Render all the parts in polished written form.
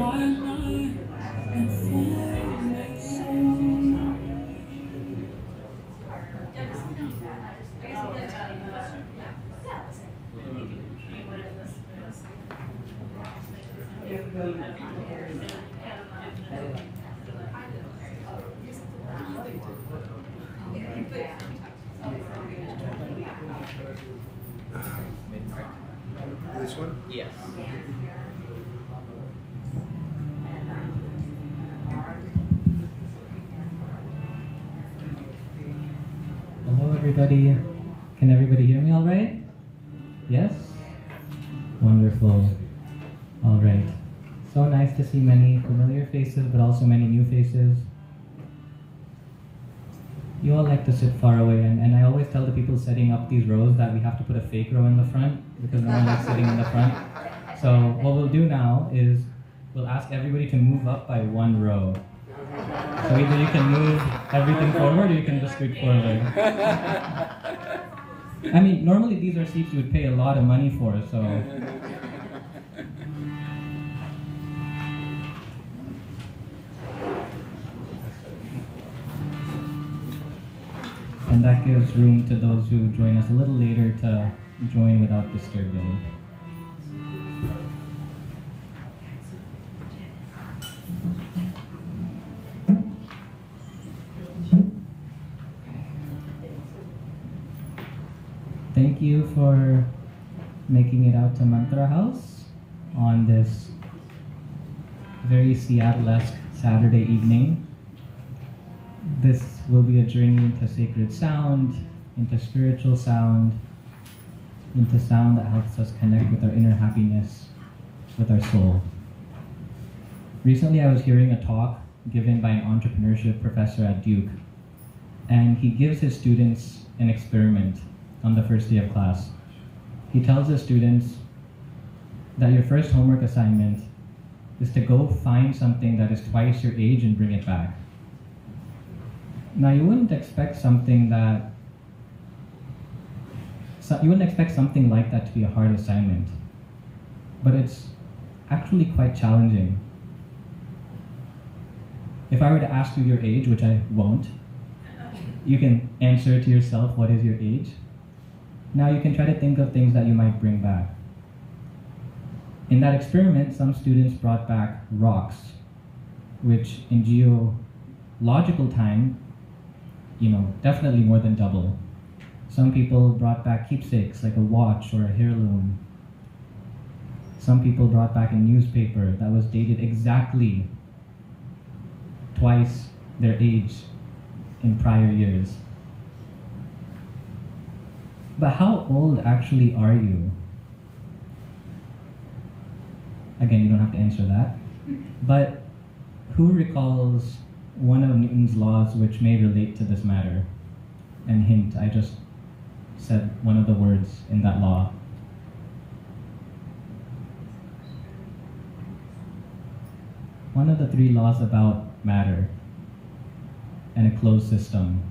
This one? Yes. Hello everybody. Can everybody hear me all right? Yes? Wonderful. All right. So nice to see many familiar faces, but also many new faces. You all like to sit far away, and I always tell the people setting up these rows that we have to put a fake row in the front because no one likes sitting in the front. So what we'll do now is we'll ask everybody to move up by one row. So either you can move everything forward or you can just scoot forward. I mean, normally these are seats you would pay a lot of money for, so. And that gives room to those who join us a little later to join without disturbing. Thank you for making it out to Mantra House on this very Seattle-esque Saturday evening. This will be a journey into sacred sound, into spiritual sound, into sound that helps us connect with our inner happiness, with our soul. Recently I was hearing a talk given by an entrepreneurship professor at Duke, and he gives his students an experiment on the first day of class. He tells his students that your first homework assignment is to go find something that is twice your age and bring it back. Now you wouldn't expect something like that to be a hard assignment, but it's actually quite challenging. If I were to ask you your age, which I won't, you can answer to yourself what is your age. Now you can try to think of things that you might bring back. In that experiment, some students brought back rocks, which in geological time, definitely more than double. Some people brought back keepsakes like a watch or a heirloom. Some people brought back a newspaper that was dated exactly twice their age in prior years. But how old actually are you? Again, you don't have to answer that. But who recalls one of Newton's laws which may relate to this matter? And hint, I just said one of the words in that law. One of the three laws about matter and a closed system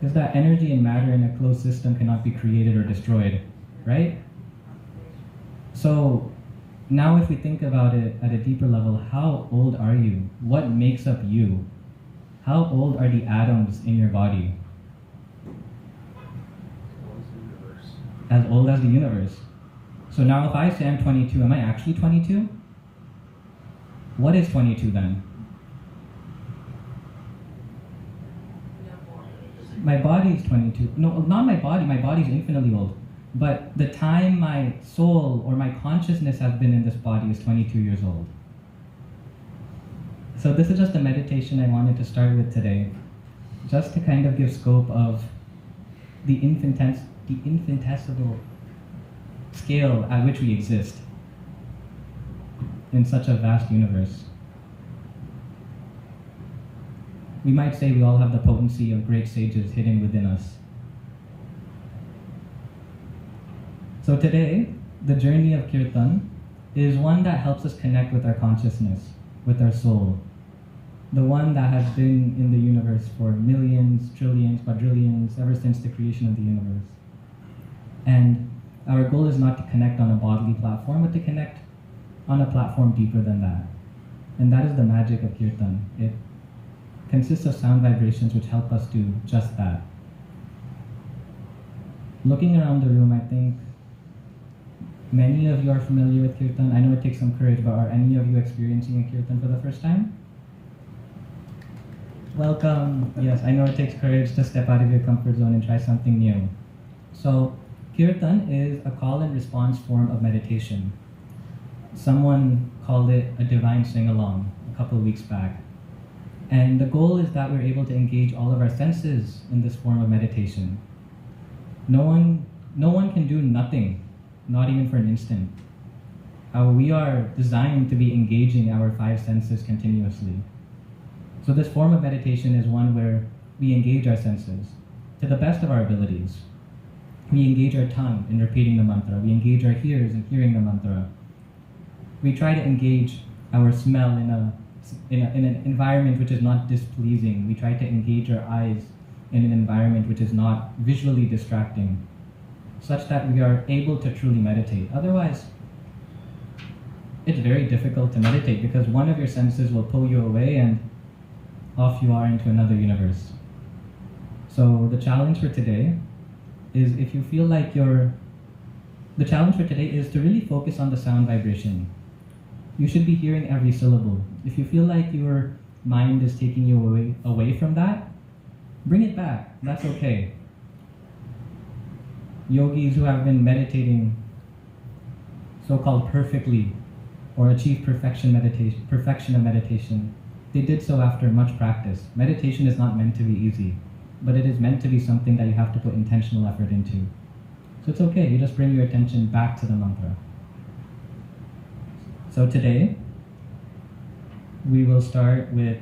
is that energy and matter in a closed system cannot be created or destroyed, right? So now if we think about it at a deeper level, how old are you? What makes up you? How old are the atoms in your body? As old as the universe. So now if I say I'm 22, am I actually 22? What is 22 then? My body is 22. No, not my body is infinitely old. But the time my soul or my consciousness has been in this body is 22 years old. So this is just a meditation I wanted to start with today, just to kind of give scope of the infinitesimal scale at which we exist in such a vast universe. We might say we all have the potency of great sages hidden within us. So today, the journey of Kirtan is one that helps us connect with our consciousness, with our soul. The one that has been in the universe for millions, trillions, quadrillions, ever since the creation of the universe. And our goal is not to connect on a bodily platform, but to connect on a platform deeper than that. And that is the magic of Kirtan. It consists of sound vibrations which help us do just that. Looking around the room, I think many of you are familiar with Kirtan. I know it takes some courage, but are any of you experiencing a Kirtan for the first time? Welcome. Yes, I know it takes courage to step out of your comfort zone and try something new. So, Kirtan is a call and response form of meditation. Someone called it a divine sing-along a couple of weeks back. And the goal is that we're able to engage all of our senses in this form of meditation. No one can do nothing, not even for an instant. We are designed to be engaging our five senses continuously. So this form of meditation is one where we engage our senses to the best of our abilities. We engage our tongue in repeating the mantra. We engage our ears in hearing the mantra. We try to engage our smell in an environment which is not displeasing. We try to engage our eyes in an environment which is not visually distracting, such that we are able to truly meditate. Otherwise, it's very difficult to meditate because one of your senses will pull you away and off you are into another universe. So the challenge for today is if you feel like the challenge for today is to really focus on the sound vibration. You should be hearing every syllable. If you feel like your mind is taking you away from that, bring it back. That's okay. Yogis who have been meditating so-called perfectly or achieved perfection of meditation, they did so after much practice. Meditation is not meant to be easy, but it is meant to be something that you have to put intentional effort into. So it's okay, you just bring your attention back to the mantra. So today, we will start with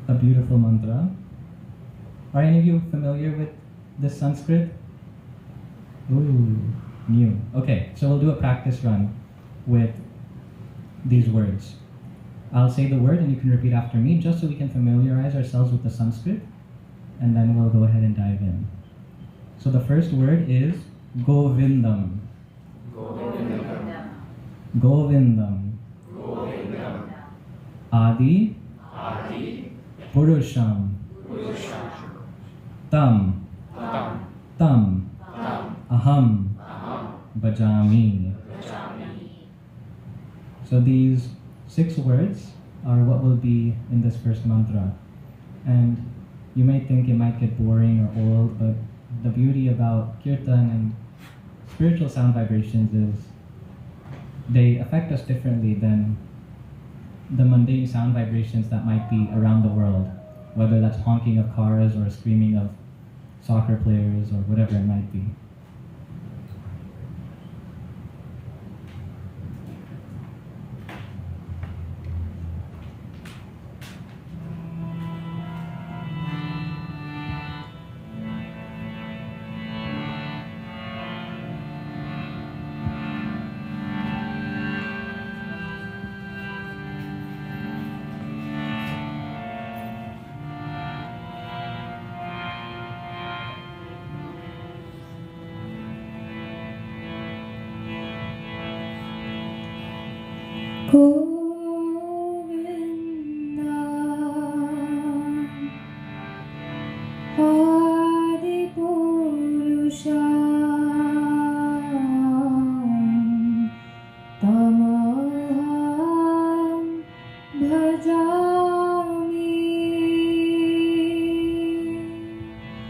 a beautiful mantra. Are any of you familiar with this Sanskrit? Ooh, new. Okay, so we'll do a practice run with these words. I'll say the word and you can repeat after me just so we can familiarize ourselves with the Sanskrit, and then we'll go ahead and dive in. So the first word is Govindam. Govindam. Govindam. Govindam. Adi. Adi. Purusham. Purusham. Tam. Tam. Tam. Tam. Aham. Aham. Bhajami. Bhajami. So these 6 words are what will be in this first mantra. And you may think it might get boring or old, but the beauty about Kirtan and spiritual sound vibrations is they affect us differently than the mundane sound vibrations that might be around the world, whether that's honking of cars or screaming of soccer players or whatever it might be.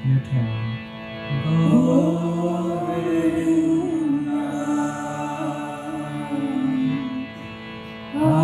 Your turn. Go.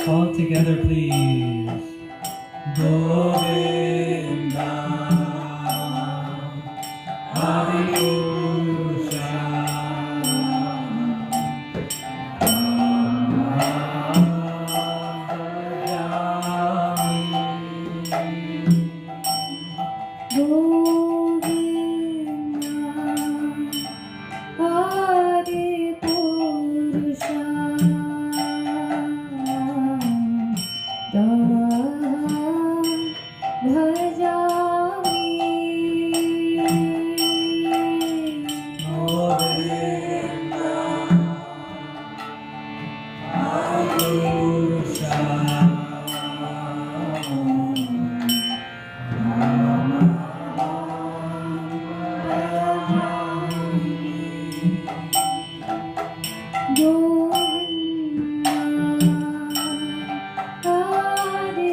All together, please. Govinda, Hariusha, Govinda,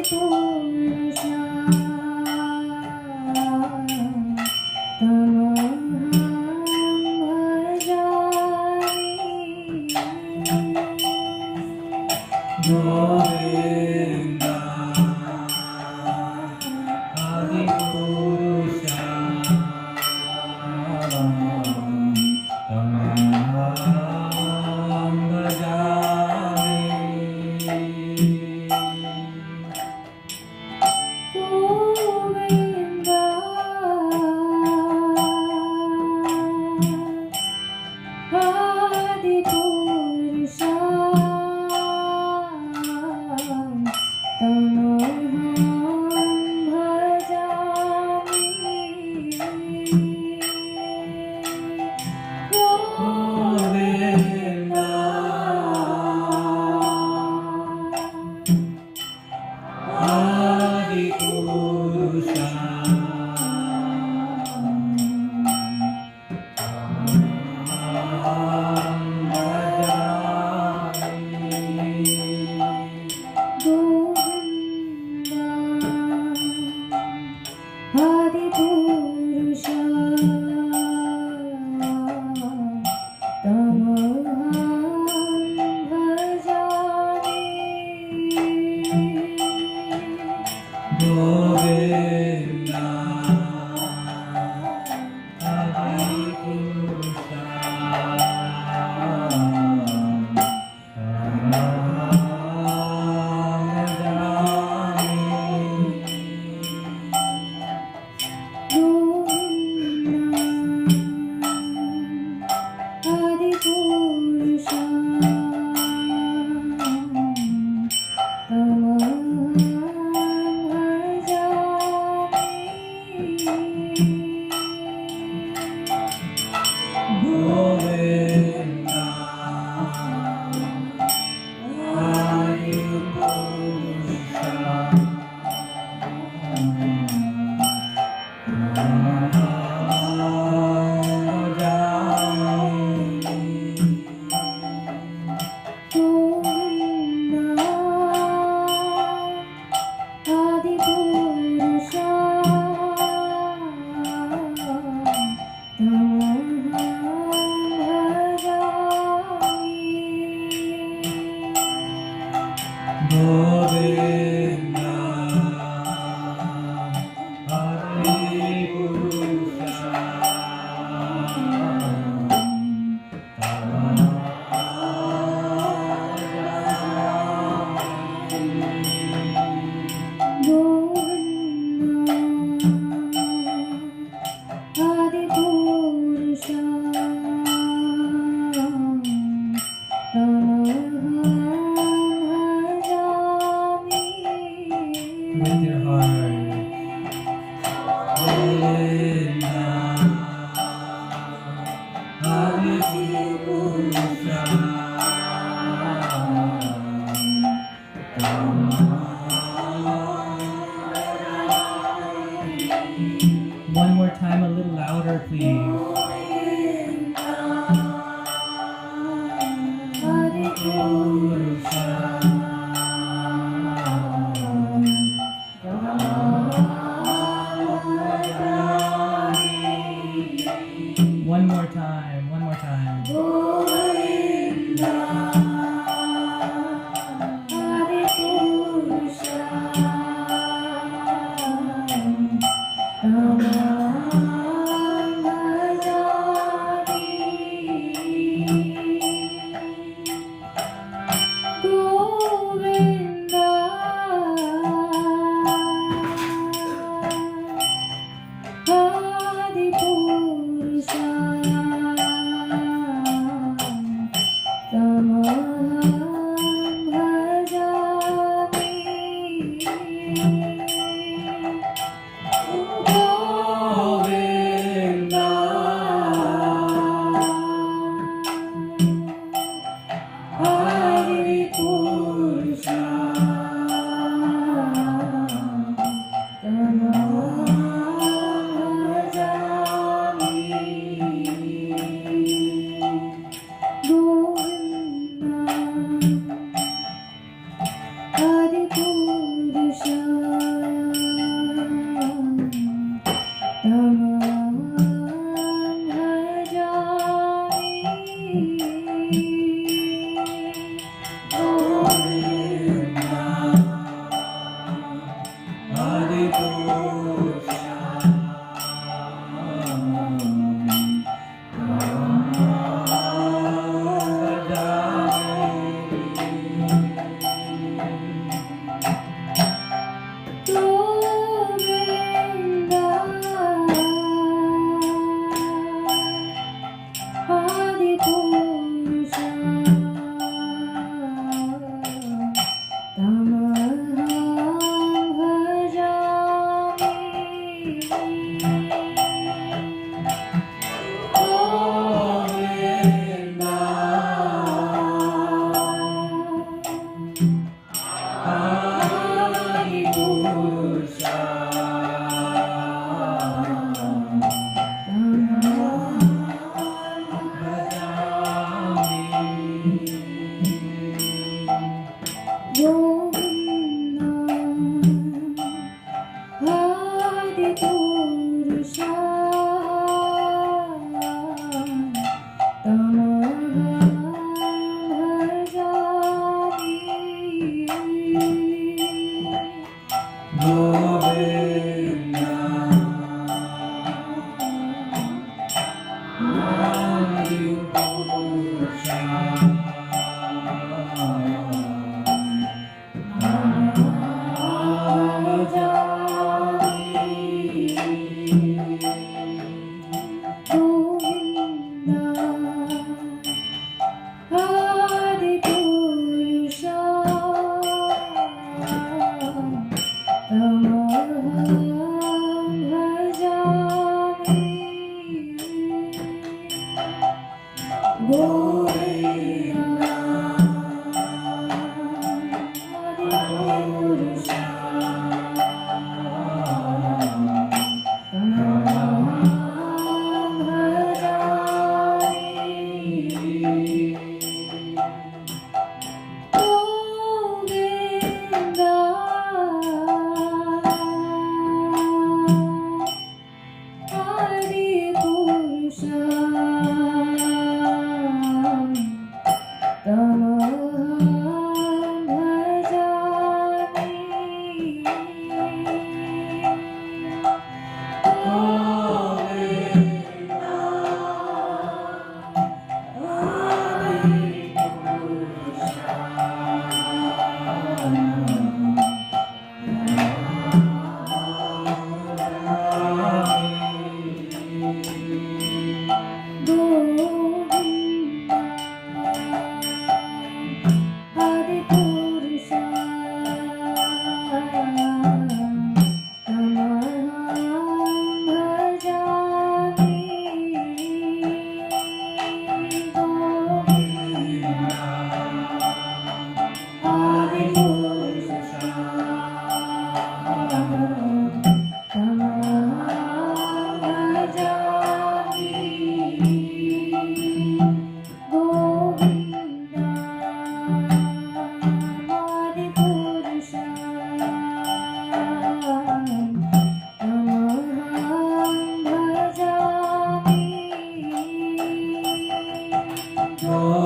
Adipurusha, Tamaham bhajami. Govinda, Adipurusha, One more time, a little louder, please. One more time, one more time. Govinda,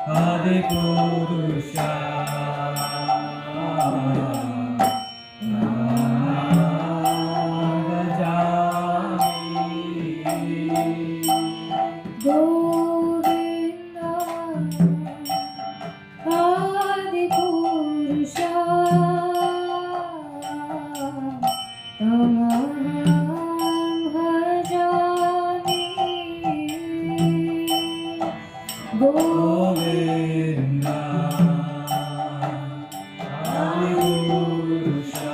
Adi Purusha, तमहं भजामि Govinda Adipurusha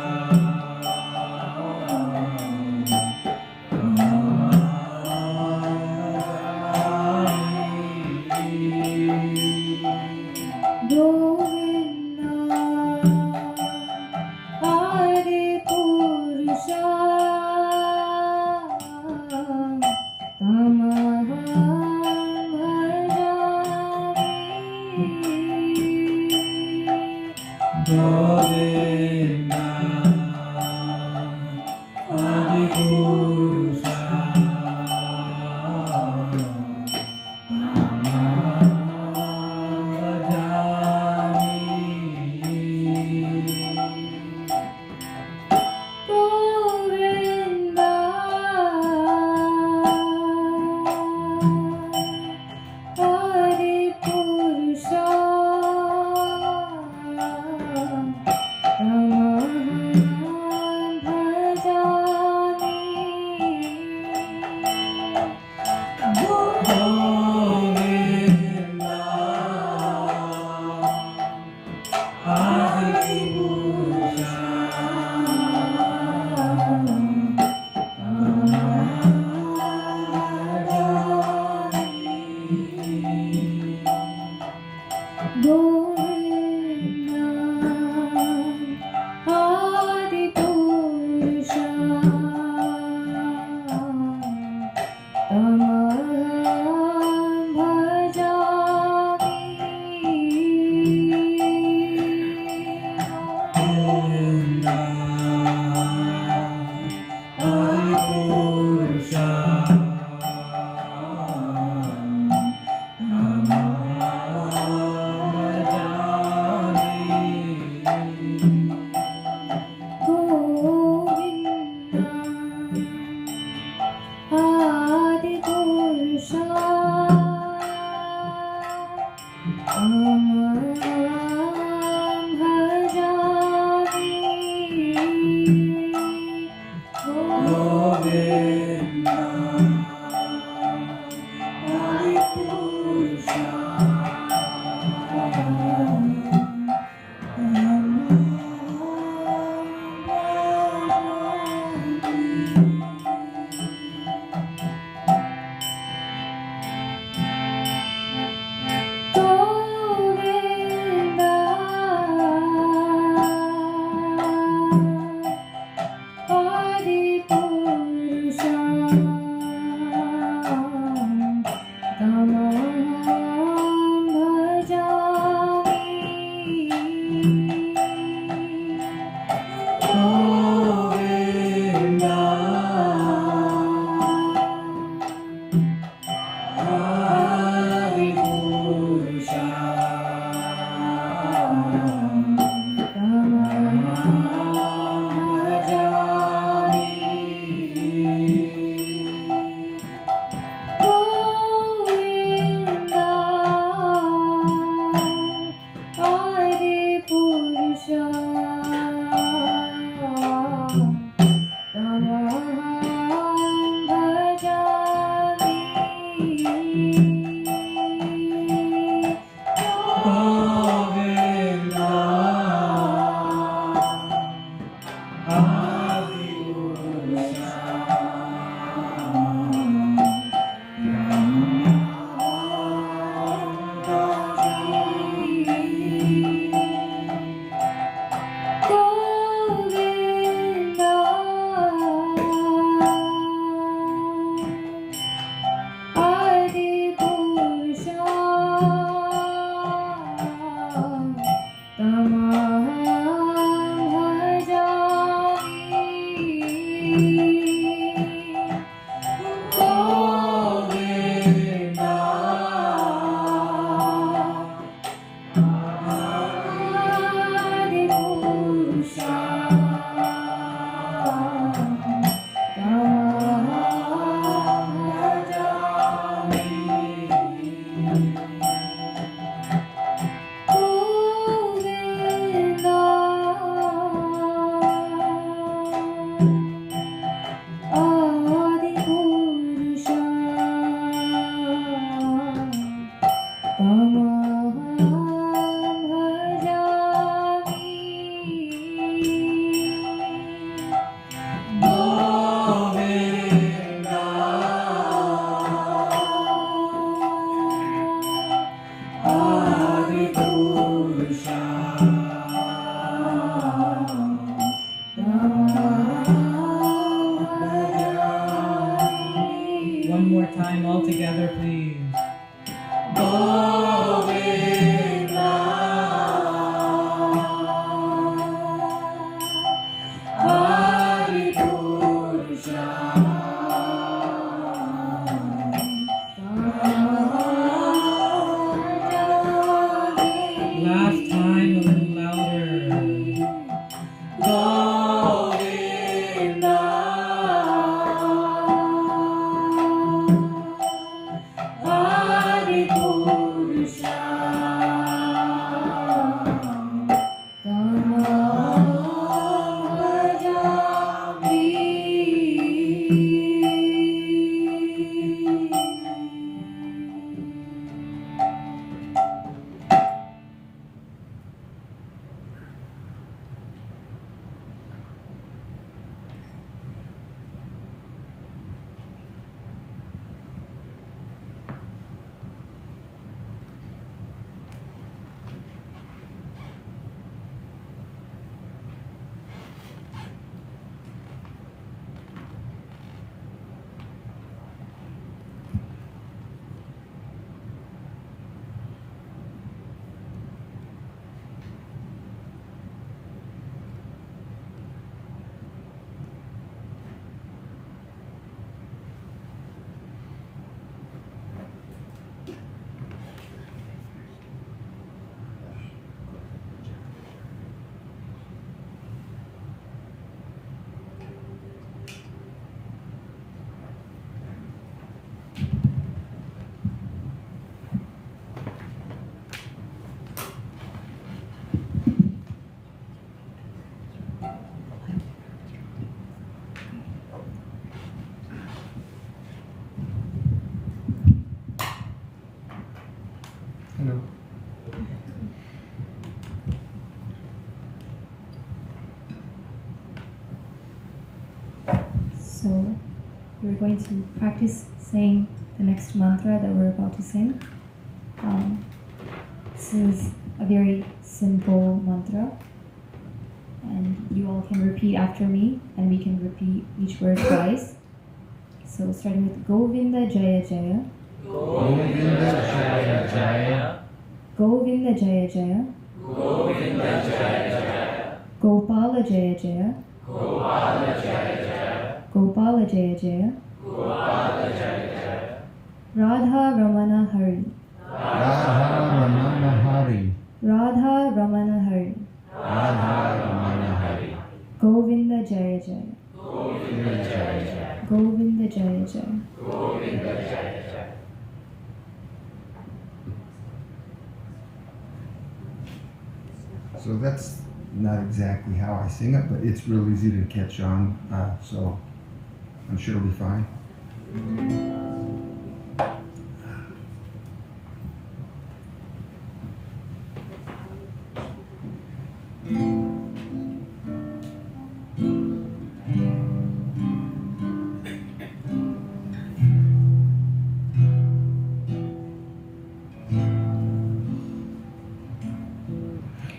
Govinda Adipurusha Tamaham bhajami Govinda Adipurusha Govinda Adipurusha Tamaham bhajami Hello. So we're going to practice saying the next mantra that we're about to sing. This is a very simple mantra, and you all can repeat after me, and we can repeat each word twice. So starting with Govinda Jaya Jaya, Govinda Jaya Jaya, Govinda Jaya Jaya, Govinda Jaya Jaya, Gopala Jaya Jaya, Gopala Jaya Jaya, Gopala Jaya Jaya, Gopala Jaya Jaya, Radha Ramana Hari, Radha Ramana Hari. Radha Ramana Hari, Radha Ramana Hari, Govinda Jaya Jaya, Govinda Jaya Jaya, Govinda Jaya Jaya. Govinda Jaya Jaya. So that's not exactly how I sing it, but it's real easy to catch on. So I'm sure it'll be fine.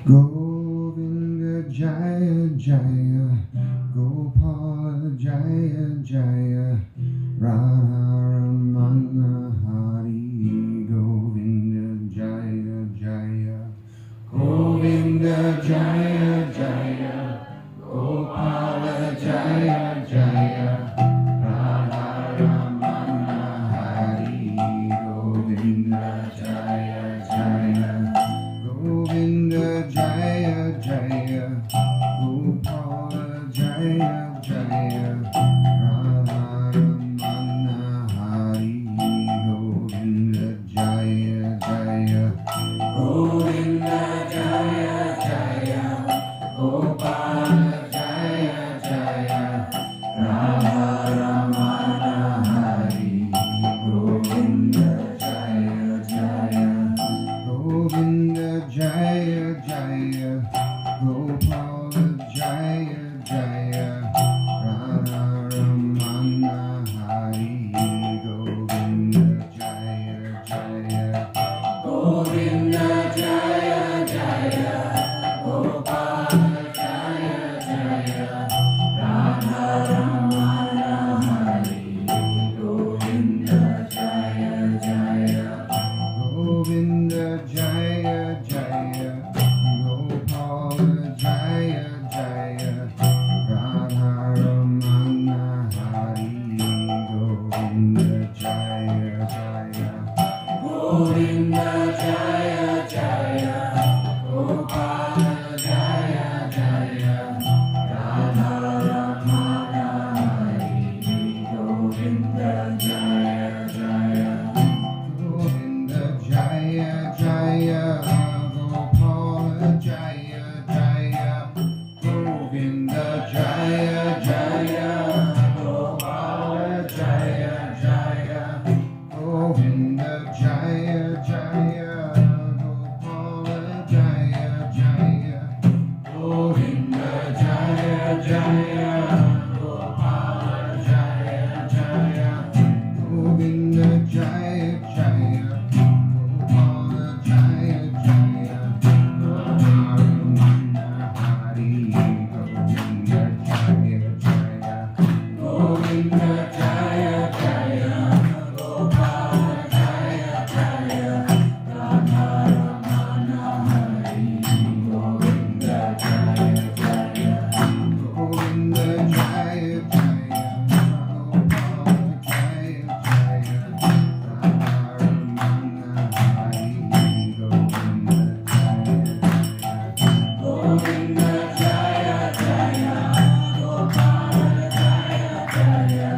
Govinda Jaya Jaya, Gopala Jaya Jaya, Radha Ramana Hari. Govinda Jaya Jaya, Govinda Jaya Jaya, Gopala Jaya Jaya, Radha Ramana Hari. Govinda Jaya Jaya, Govinda Jaya Jaya, Gopala Jaya Jaya, Radha Ramana Hari. Govinda Jaya Jaya, Govinda Jaya Jaya, Gopala Jaya Jaya, Radha Ramana Hari. Govinda Jaya Jaya, Govinda Jaya Jaya, Gopala Jaya Jaya, Radha Ramana Hari. Govinda Jaya Jaya, Govinda Jaya Jaya, Gopala Jaya Jaya, Radha Ramana Hari. Govinda Jaya Jaya, Govinda Jaya Jaya, Gopala Jaya Jaya, Radha Ramana Hari. Govinda Jaya Jaya, Govinda Jaya Jaya, Gopala Jaya Jaya, Radha Ramana Hari. Govinda Jaya Jaya, Govinda Jaya Jaya, Gopala Jaya Jaya, Govinda Jaya Jaya, Gopala Jaya Jaya, Govinda Jaya Jaya, Gopala Jaya Jaya, Govinda Jaya Jaya, Gopala Jaya Jaya, Govinda Jaya Jaya, Gopala Jaya Jaya, Radha Ramana Hari. Govinda Jaya Jaya, Govinda Jaya Jaya, Gopala Jaya Jaya, Radha Ramana Hari. Govinda Jaya Jaya, Govinda Jaya Jaya, Gopala Jaya Jaya, Radha Ramana Hari. Govinda Jaya Jaya, Govinda Jaya Jaya, Gopala Jaya Jaya,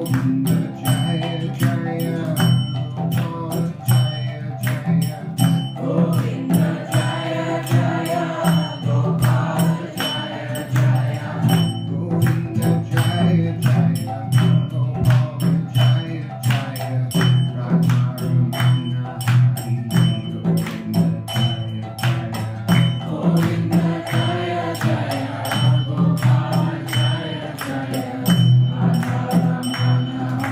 Govinda Jaya Jaya, Gopal Jaya Jaya, Govinda Jaya Jaya, Gopal Jaya Jaya, Govinda Jaya Jaya, Gopal Jaya Jaya, Radha Ramana Hari, Govinda Jaya Jaya. Govinda Jaya Jaya, Gopal Jaya Jaya, Radha Ramana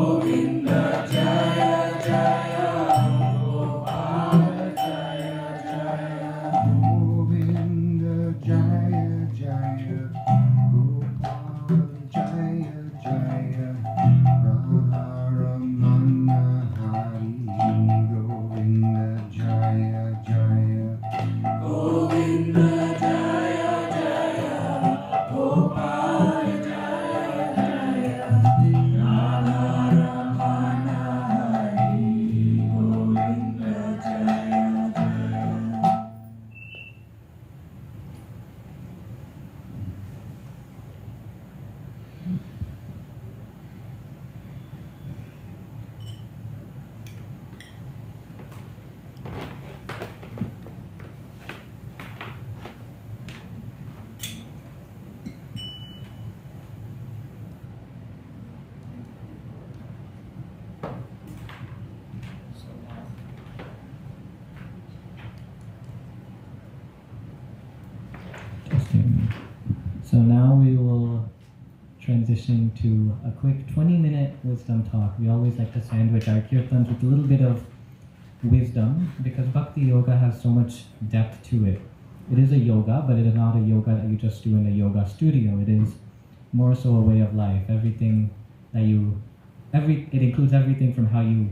Govinda Jaya Jaya Gopal Jaya Jaya Govinda Jaya Jaya Gopal Jaya Jaya Radha Ramana Hari Govinda Jaya Jaya Govinda Jaya Jaya Gopal Jaya Jaya Radha Ramana Hari Govinda Jaya Jaya. So now we will transition to a quick 20-minute wisdom talk. We always like to sandwich our kirtans with a little bit of wisdom because Bhakti Yoga has so much depth to it. It is a yoga, but it is not a yoga that you just do in a yoga studio. It is more so a way of life. It includes everything from how you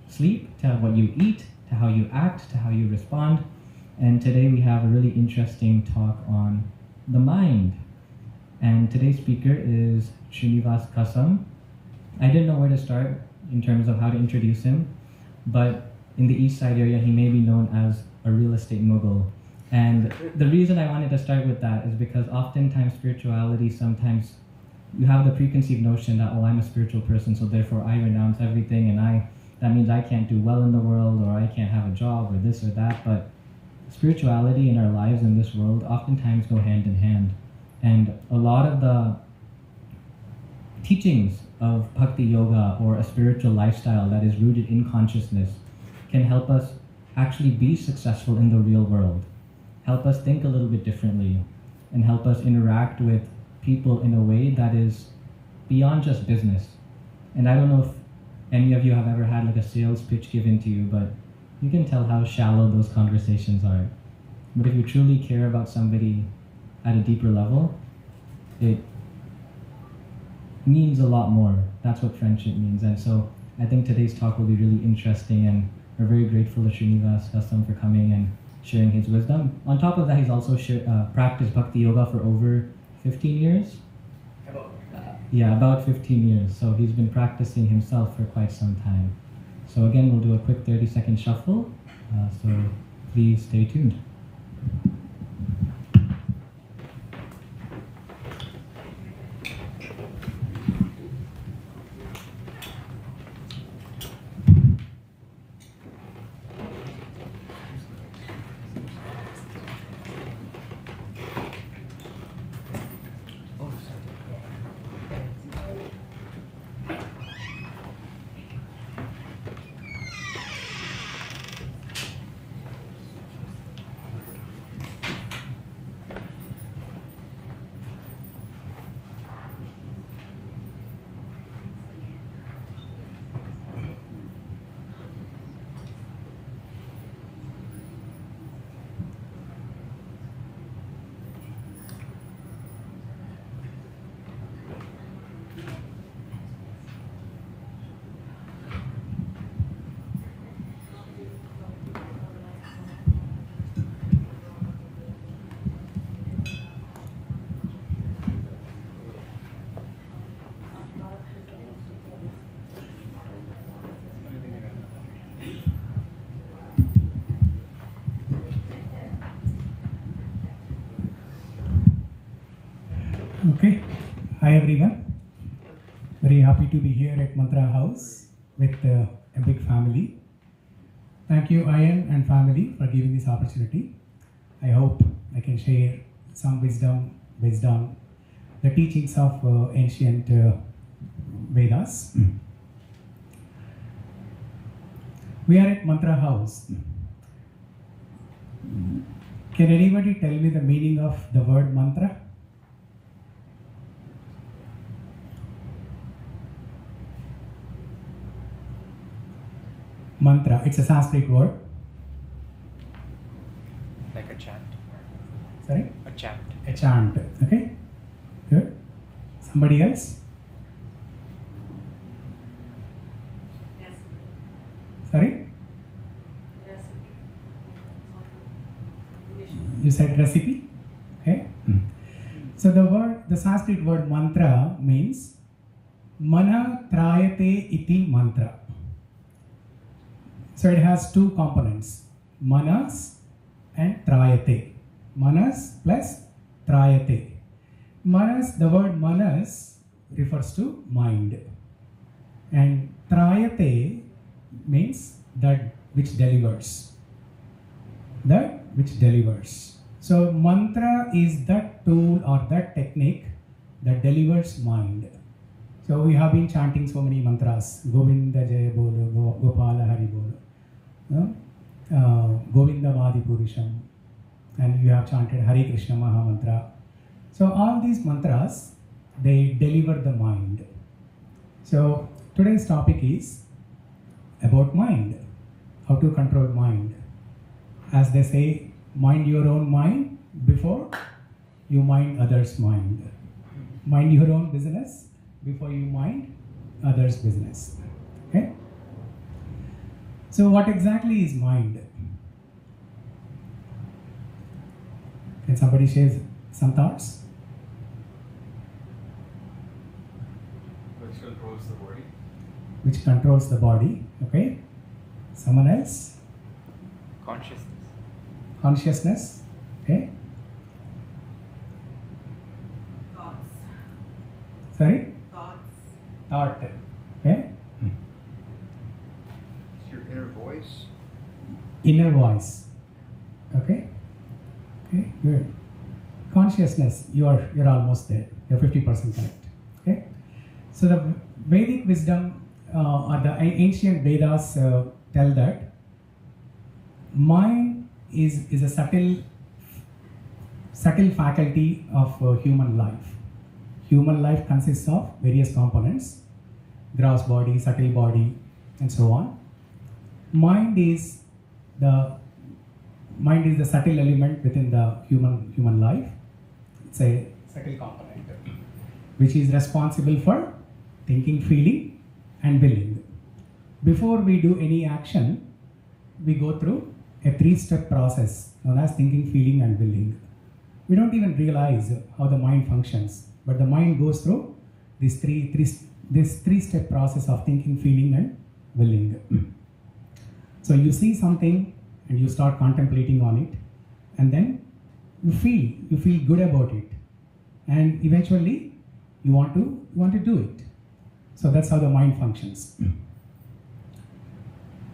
sleep, to what you eat, to how you act, to how you respond. And today we have a really interesting talk on the mind. And today's speaker is Srinivas Kasam. I didn't know where to start in terms of how to introduce him, but in the East Side area, he may be known as a real estate mogul. And the reason I wanted to start with that is because oftentimes spirituality, sometimes you have the preconceived notion that, oh, I'm a spiritual person, so therefore I renounce everything, and that means I can't do well in the world, or I can't have a job, or this or that. But spirituality in our lives in this world oftentimes go hand in hand. And a lot of the teachings of Bhakti Yoga or a spiritual lifestyle that is rooted in consciousness can help us actually be successful in the real world, help us think a little bit differently, and help us interact with people in a way that is beyond just business. And I don't know if any of you have ever had like a sales pitch given to you, but you can tell how shallow those conversations are. But if you truly care about somebody at a deeper level, it means a lot more. That's what friendship means. And so I think today's talk will be really interesting, and we're very grateful to Srinivas Kasam for coming and sharing his wisdom. On top of that, he's also practiced Bhakti Yoga for over 15 years? About 15 years. So he's been practicing himself for quite some time. So again, we'll do a quick 30-second shuffle. So please stay tuned. Okay, hi everyone. Very happy to be here at Mantra House with a big family. Thank you, Ian and family, for giving this opportunity. I hope I can share some wisdom, the teachings of ancient Vedas. We are at Mantra House. Can anybody tell me the meaning of the word mantra? Mantra. It's a Sanskrit word. Like a chant. Sorry? A chant. A chant. Okay? Good. Somebody else? Sorry? You said recipe? Okay? So the Sanskrit word mantra means mana trayate iti mantra. So it has two components, manas and trayate. Manas plus trayate. Manas, the word manas refers to mind. And trayate means that which delivers. That which delivers. So mantra is that tool or that technique that delivers mind. So we have been chanting so many mantras. Govinda Jaya Bolo, Gopala Hari Bolo, Govinda Vadi Purusham, and you have chanted Hare Krishna Maha Mantra. So all these mantras, they deliver the mind. So today's topic is about mind, how to control mind. As they say, mind your own mind before you mind others' mind. Mind your own business before you mind others' business. Okay? So what exactly is mind? Can somebody share some thoughts? Which controls the body. Which controls the body. Okay? Someone else? Consciousness. Consciousness. Okay? Thoughts. Sorry? Thoughts. Thought. Okay? It's your inner voice. Inner voice. Okay? Okay, good. Consciousness, you're almost there. You're 50% correct. Okay? So the Vedic wisdom or the ancient Vedas tell that mind is a subtle faculty of human life. Human life consists of various components: gross body, subtle body, and so on. Mind is the subtle element within the human life. It's a subtle component which is responsible for thinking, feeling, and willing. Before we do any action, we go through a 3-step process known as thinking, feeling, and willing. We don't even realize how the mind functions, but the mind goes through this three-step process of thinking, feeling, and willing. So you see something and you start contemplating on it, and then you feel good about it, and eventually you want to do it. So that's how the mind functions.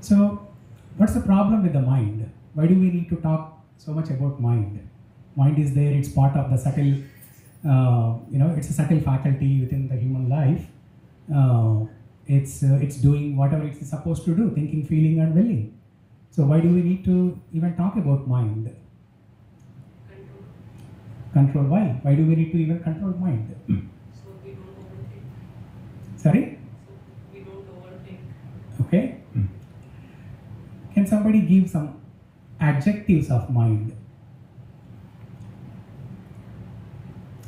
So what's the problem with the mind? Why do we need to talk so much about mind? Mind is there, it's part of the subtle, it's a subtle faculty within the human life. It's doing whatever it's supposed to do, thinking, feeling, and willing. So why do we need to even talk about mind? Control. Why? Why do we need to even control mind? So we don't overthink. Sorry? So we don't overthink. Okay. Can somebody give some adjectives of mind?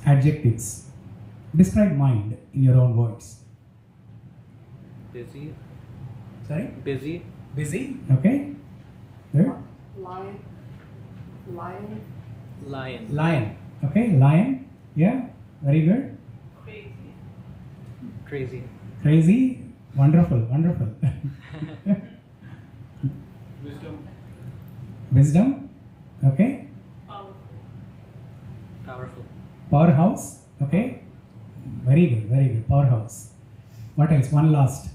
Adjectives. Describe mind in your own words. Busy. Sorry? Busy. Busy. Okay. Good. Lion. Lion. Lion. Lion. Okay. Lion. Yeah. Very good. Crazy. Crazy. Crazy. Wonderful. Wonderful. Wisdom. Wisdom. Okay. Powerful. Powerful. Powerhouse. Okay. Very good. Very good. Powerhouse. What else? One last.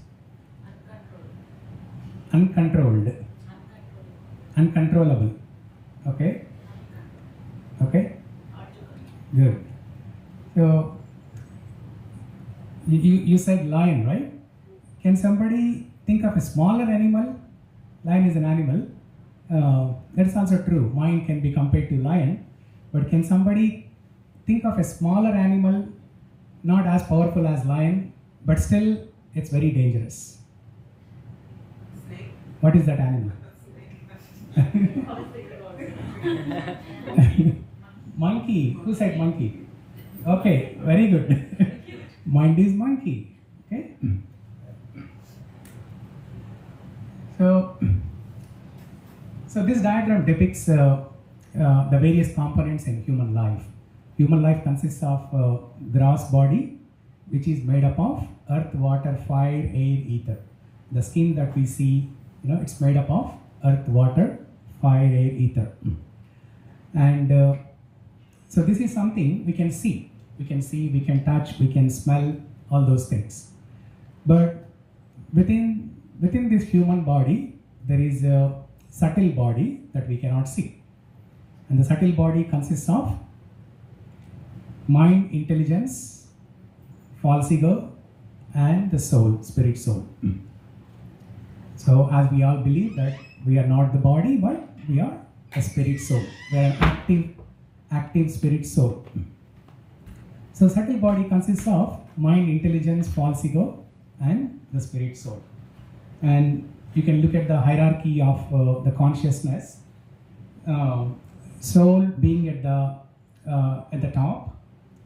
Uncontrolled. Uncontrolled. Uncontrollable. Okay. Okay. Good. So you said lion, right? Can somebody think of a smaller animal? Lion is an animal. That's also true. Mind can be compared to lion. But can somebody think of a smaller animal, not as powerful as lion, but still it's very dangerous? Snake. What is that animal? Monkey. Who said monkey? Okay, very good. Mind is monkey. Okay. So this diagram depicts the various components in human life. Human life consists of gross body, which is made up of earth, water, fire, air, ether. The skin that we see, it's made up of earth, water, fire, air, ether. And so this is something we can see. We can touch, we can smell, all those things. But within this human body, there is a subtle body that we cannot see. And the subtle body consists of mind, intelligence, false ego, and the soul, spirit soul. So as we all believe that we are not the body, but we are a spirit soul. We are an active spirit soul. So subtle body consists of mind, intelligence, false ego, and the spirit soul. And you can look at the hierarchy of the consciousness. Soul being at the top,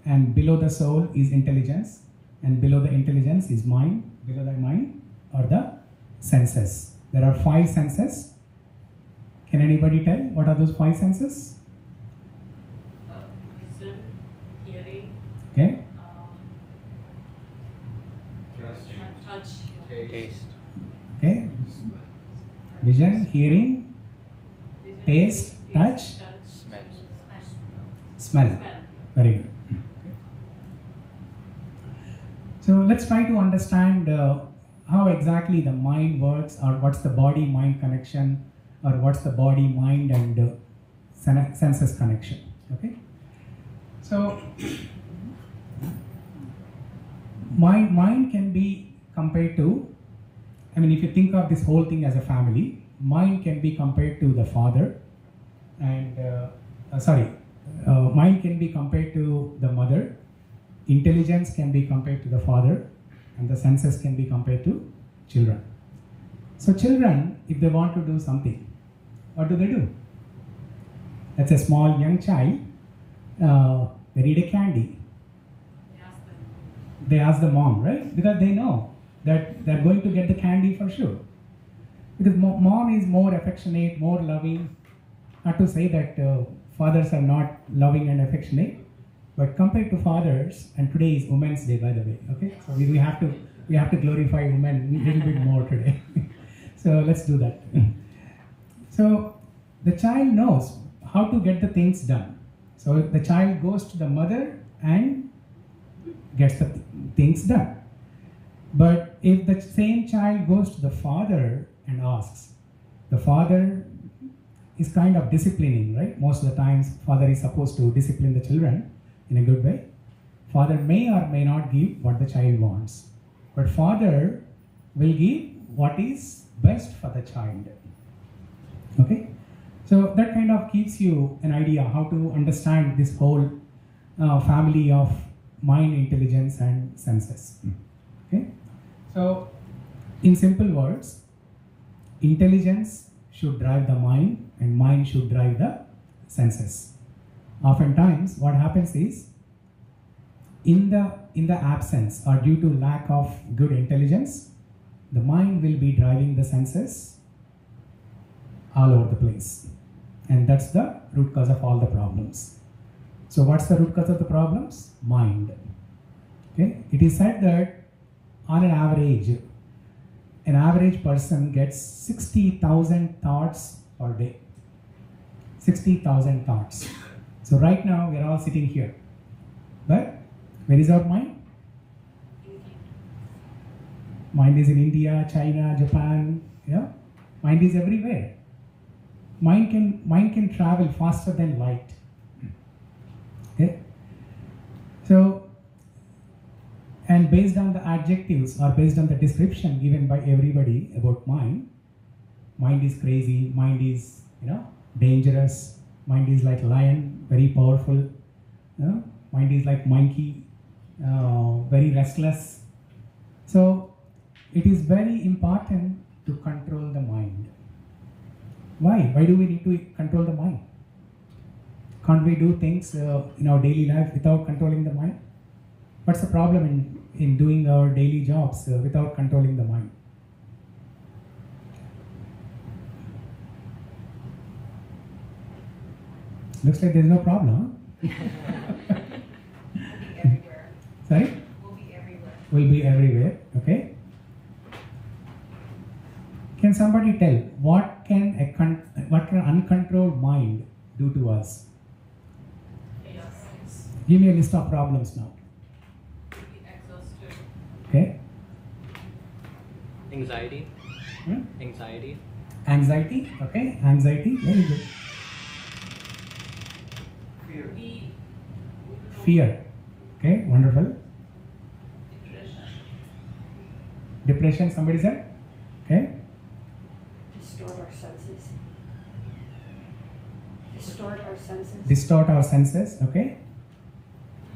and below the soul is intelligence, and below the intelligence is mind. Below the mind are the senses. There are 5 senses. Can anybody tell what are those 5 senses? Vision, hearing, Okay. touch, Taste. Okay. Vision, hearing, taste, touch, Smell. smell. Very good. So let's try to understand how exactly the mind works, or what's the body-mind connection, or what's the body-mind and senses connection. Okay. So mind can be compared to, if you think of this whole thing as a family, mind can be compared to the father, and mind can be compared to the mother, intelligence can be compared to the father, and the senses can be compared to children. So children, if they want to do something, what do? That's a small young child, they need a candy. They ask the mom, right? Because they know that they're going to get the candy for sure. Because mom is more affectionate, more loving. Not to say that fathers are not loving and affectionate, but compared to fathers, and today is Women's Day, by the way. Okay, so we have to glorify women a little bit more today. So let's do that. So the child knows how to get the things done. So the child goes to the mother and gets the things done. But if the same child goes to the father and asks, the father is kind of disciplining, right? Most of the times, father is supposed to discipline the children in a good way. Father may or may not give what the child wants, but father will give what is best for the child. Okay? So that kind of gives you an idea how to understand this whole family of mind, intelligence, and senses. Okay? So, in simple words, intelligence should drive the mind, and mind should drive the senses. Oftentimes, what happens is, in the absence or due to lack of good intelligence, the mind will be driving the senses all over the place. And that's the root cause of all the problems. So what's the root cause of the problems? Mind. Okay? It is said that on an average person gets 60,000 thoughts per day. 60,000 thoughts. So right now we are all sitting here. But where is our mind? Mind is in India, China, Japan. Mind is everywhere. Mind can travel faster than light. Okay? So, and based on the adjectives or based on the description given by everybody about mind is crazy, mind is dangerous, mind is like lion, very powerful, mind is like monkey, very restless. So it is very important to control the mind. Why? Why do we need to control the mind? Can't we do things in our daily life without controlling the mind? What's the problem in doing our daily jobs without controlling the mind? Looks like there's no problem. We'll be everywhere. Sorry? We'll be everywhere. Will be everywhere. Okay. Can somebody tell what can an uncontrolled mind do to us? Chaos. Give me a list of problems now. Be exhausted. Okay. Anxiety. Hmm? Anxiety. Anxiety. Okay. Anxiety. Very good. Fear. Be Fear. Okay. Wonderful. depression. Depression. Somebody said. Okay. Distort our senses. Distort our senses. Distort our senses. Okay.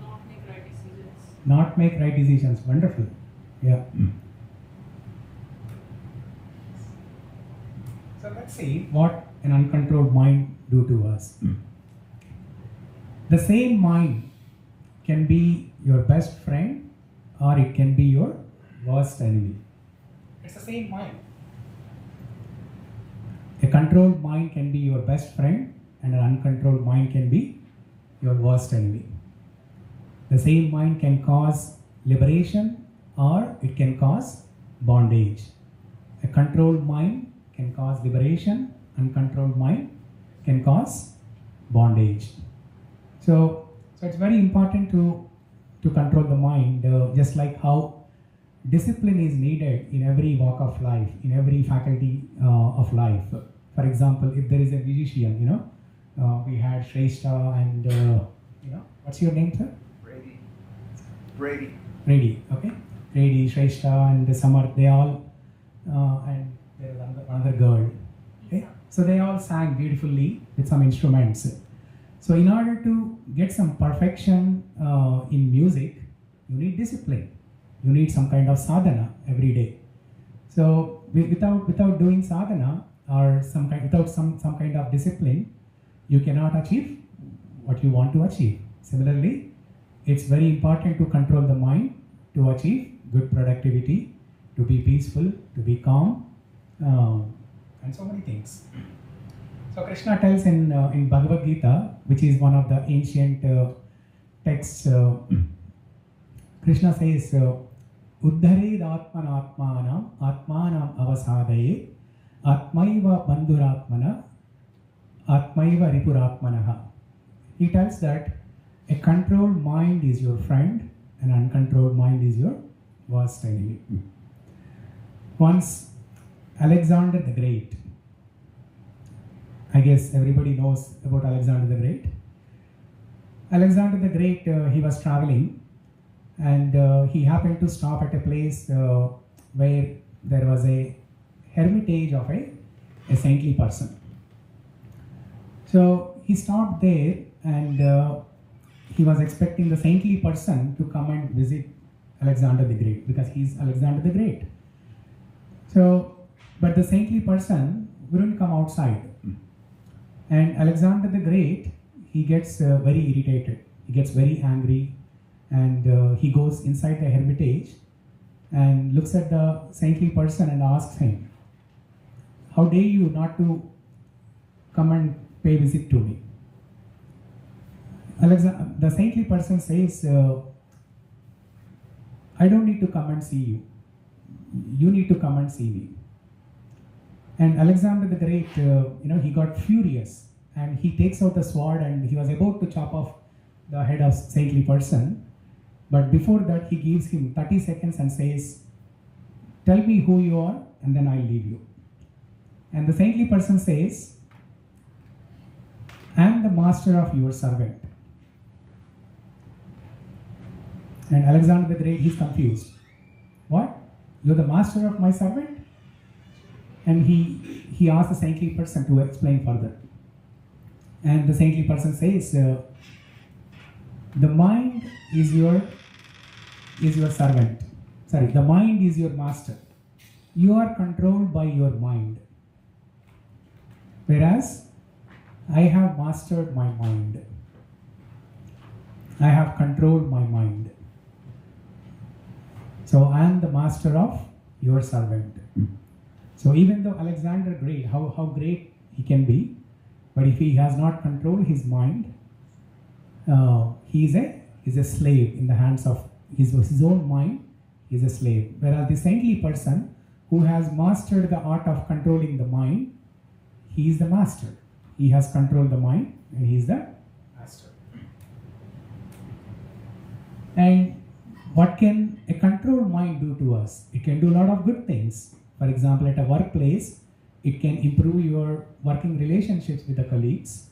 Not make right decisions. Not make right decisions. Wonderful. Yeah. So let's see what an uncontrolled mind do to us. The same mind can be your best friend or it can be your worst enemy. It's the same mind. A controlled mind can be your best friend and an uncontrolled mind can be your worst enemy. The same mind can cause liberation or it can cause bondage. A controlled mind can cause liberation, uncontrolled mind can cause bondage. So it's very important to control the mind, just like how discipline is needed in every walk of life, in every faculty of life. For example, if there is a musician, we had Shrestha and, what's your name, sir? Brady. Brady, okay? Brady, Shrestha and Samarth, they all, and there was another girl, okay? So they all sang beautifully with some instruments. So in order to get some perfection in music, you need discipline. You need some kind of sadhana every day. So without doing sadhana or without some kind of discipline, you cannot achieve what you want to achieve. Similarly, it's very important to control the mind to achieve good productivity, to be peaceful, to be calm, and so many things. So Krishna tells in Bhagavad Gita, which is one of the ancient texts, Krishna says, Uddhared atmanatmanam atmanam avasadaye atmaiva bandhuratmana atmaiva ripuratmanaha. He tells that a controlled mind is your friend, an uncontrolled mind is your worst enemy. Once Alexander the Great, I guess everybody knows about Alexander the Great. Alexander the Great, he was traveling and he happened to stop at a place where there was a hermitage of a saintly person. So he stopped there and he was expecting the saintly person to come and visit Alexander the Great because he's Alexander the Great. So, but the saintly person wouldn't come outside. And Alexander the Great, he gets very irritated, he gets very angry, and he goes inside the hermitage and looks at the saintly person and asks him, how dare you not to come and pay visit to me? The saintly person says, I don't need to come and see you. You need to come and see me. And Alexander the Great, he got furious and he takes out the sword and he was about to chop off the head of saintly person. But before that, he gives him 30 seconds and says, tell me who you are and then I'll leave you. And the saintly person says, I am the master of your servant. And Alexander the Great, he's confused. What? You're the master of my servant? And he asks the saintly person to explain further. And the saintly person says, the mind is your servant. Sorry, the mind is your master. you are controlled by your mind. Whereas I have mastered my mind. I have controlled my mind. So I am the master of your servant. So even though Alexander Great, how great he can be, but if he has not controlled his mind, he is a slave in the hands of his own mind. He is a slave. Whereas the saintly person who has mastered the art of controlling the mind, he is the master. He has controlled the mind and he is the master. And what can a controlled mind do to us? It can do a lot of good things. For example, at a workplace, it can improve your working relationships with the colleagues.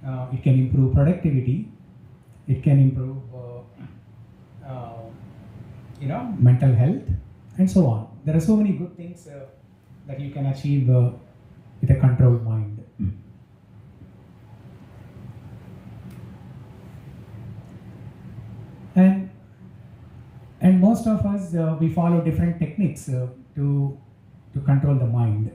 It can improve productivity. It can improve, mental health, and so on. There are so many good things that you can achieve with a controlled mind. And most of us we follow different techniques to control the mind.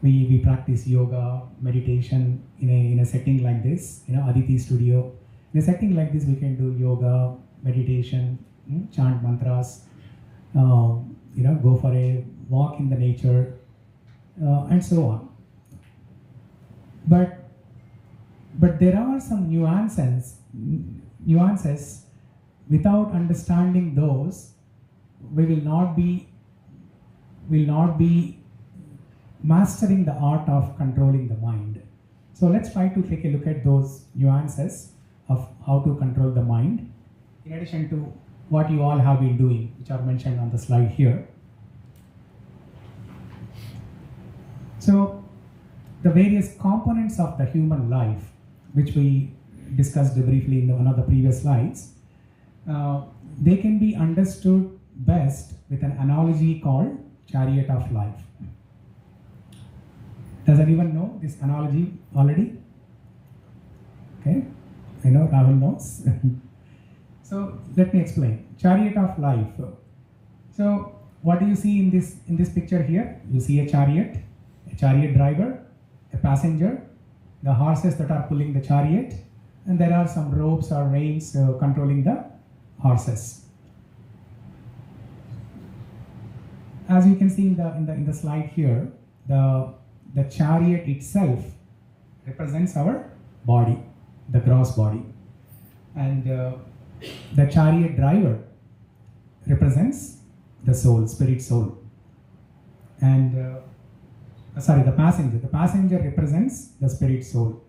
We practice yoga, meditation in a setting like this, Aditi studio. In a setting like this, we can do yoga, meditation, chant mantras, go for a walk in the nature, and so on. But there are some nuances. Without understanding those, we will not be mastering the art of controlling the mind. So let's try to take a look at those nuances of how to control the mind, in addition to what you all have been doing, which are mentioned on the slide here. So the various components of the human life, which we discussed briefly in one of the previous slides, they can be understood best with an analogy called chariot of life. Does anyone know this analogy already? Okay, I know Rahul knows. So let me explain. Chariot of life. So what do you see in this picture here? You see a chariot driver, a passenger, the horses that are pulling the chariot, and there are some ropes or reins controlling the horses. As you can see in the slide here, the chariot itself represents our body, the gross body, and the chariot driver represents the soul, spirit soul, and the passenger. The passenger represents the spirit soul,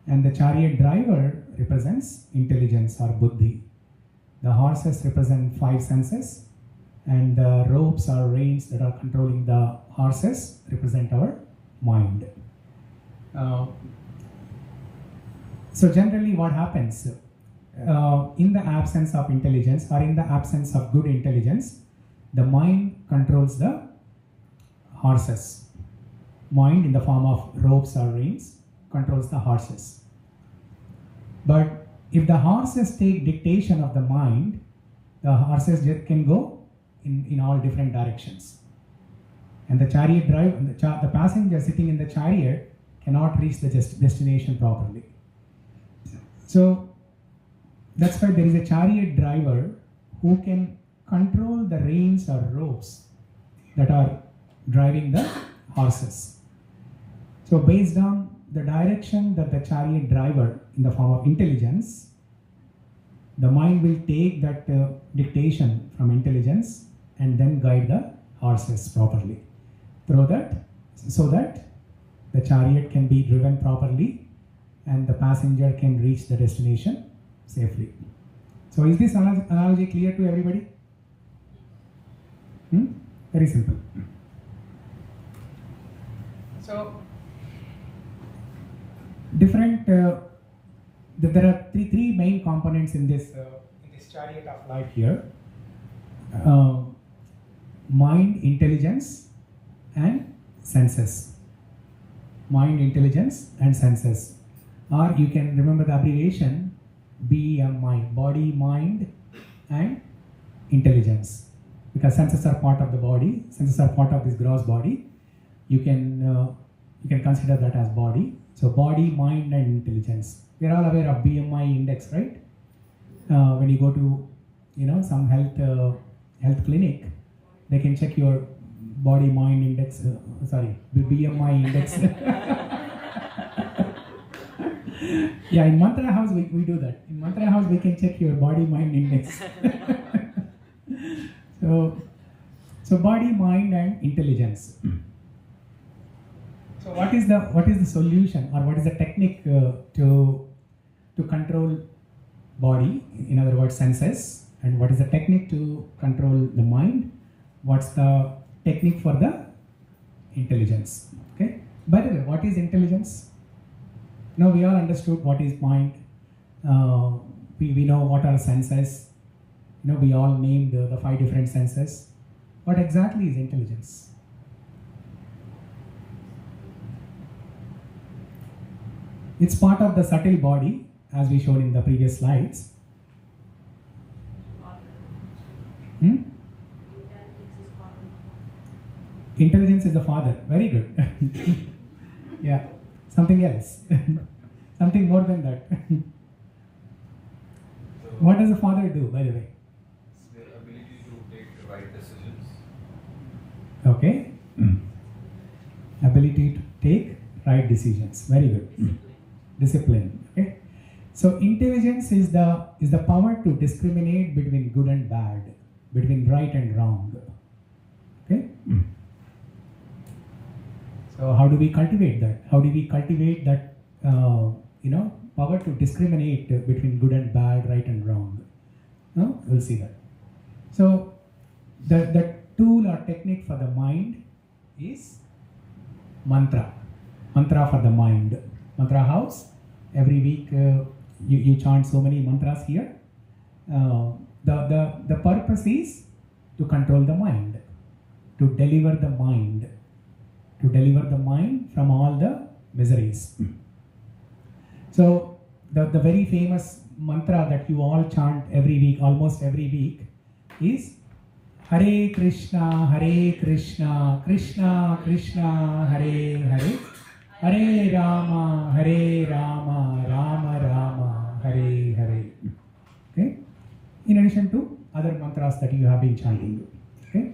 and the chariot driver represents intelligence or buddhi. The horses represent 5 senses, and the ropes or reins that are controlling the horses represent our mind. So generally what happens in the absence of intelligence or in the absence of good intelligence, the mind controls the horses. Mind in the form of ropes or reins controls the horses. But if the horses take dictation of the mind, the horses can go in all different directions. And the chariot driver, the passenger sitting in the chariot cannot reach the destination properly. So that's why there is a chariot driver who can control the reins or ropes that are driving the horses. So based on the direction that the chariot driver, in the form of intelligence, the mind will take that dictation from intelligence and then guide the horses properly. So that the chariot can be driven properly and the passenger can reach the destination safely. So is this analogy clear to everybody? Very simple. So different. There are three main components in this chariot of life here: mind, intelligence, and senses. Mind, intelligence, and senses. Or you can remember the abbreviation BMI: body, mind, and intelligence. because senses are part of the body, senses are part of this gross body. You can consider that as body. So body, mind, and intelligence. We are all aware of BMI index, right? When you go to some health clinic, they can check your body mind index. BMI index. Yeah, in Mantra House we do that. In Mantra House we can check your body mind index. So body, mind, and intelligence. So what is the solution, or what is the technique to control body? In other words, senses. And what is the technique to control the mind? What's the technique for the intelligence? Okay. By the way, what is intelligence? Now we all understood what is mind. We know what are senses. We all named the 5 different senses. What exactly is intelligence? It's part of the subtle body, as we showed in the previous slides. Intelligence is the father. Very good. Yeah. Something else. Something more than that. What does the father do, by the way? It's the ability to take the right decisions. Okay. Ability to take right decisions. Very good. Discipline. Okay. So intelligence is the power to discriminate between good and bad, between right and wrong. Okay. So how do we cultivate that? How do we cultivate that power to discriminate between good and bad, right and wrong? No? We'll see that. So the tool or technique for the mind is mantra. Mantra for the mind. Mantra house. Every week you chant so many mantras here. The purpose is to control the mind, to deliver the mind. To deliver the mind from all the miseries. So the very famous mantra that you all chant every week, almost every week, is Hare Krishna, Krishna Krishna, Hare Hare, Hare Rama, Rama Rama, Hare Hare. Okay? In addition to other mantras that you have been chanting. Okay?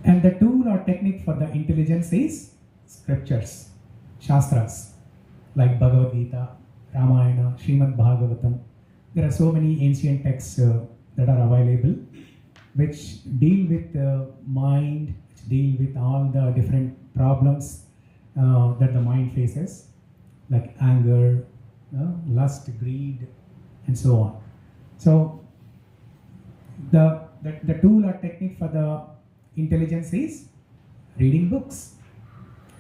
And the tool or technique for the intelligence is scriptures, shastras, like Bhagavad Gita, Ramayana, Srimad Bhagavatam. There are so many ancient texts that are available, which deal with the mind, which deal with all the different problems that the mind faces, like anger, lust, greed, and so on. So the tool or technique for the intelligence is reading books,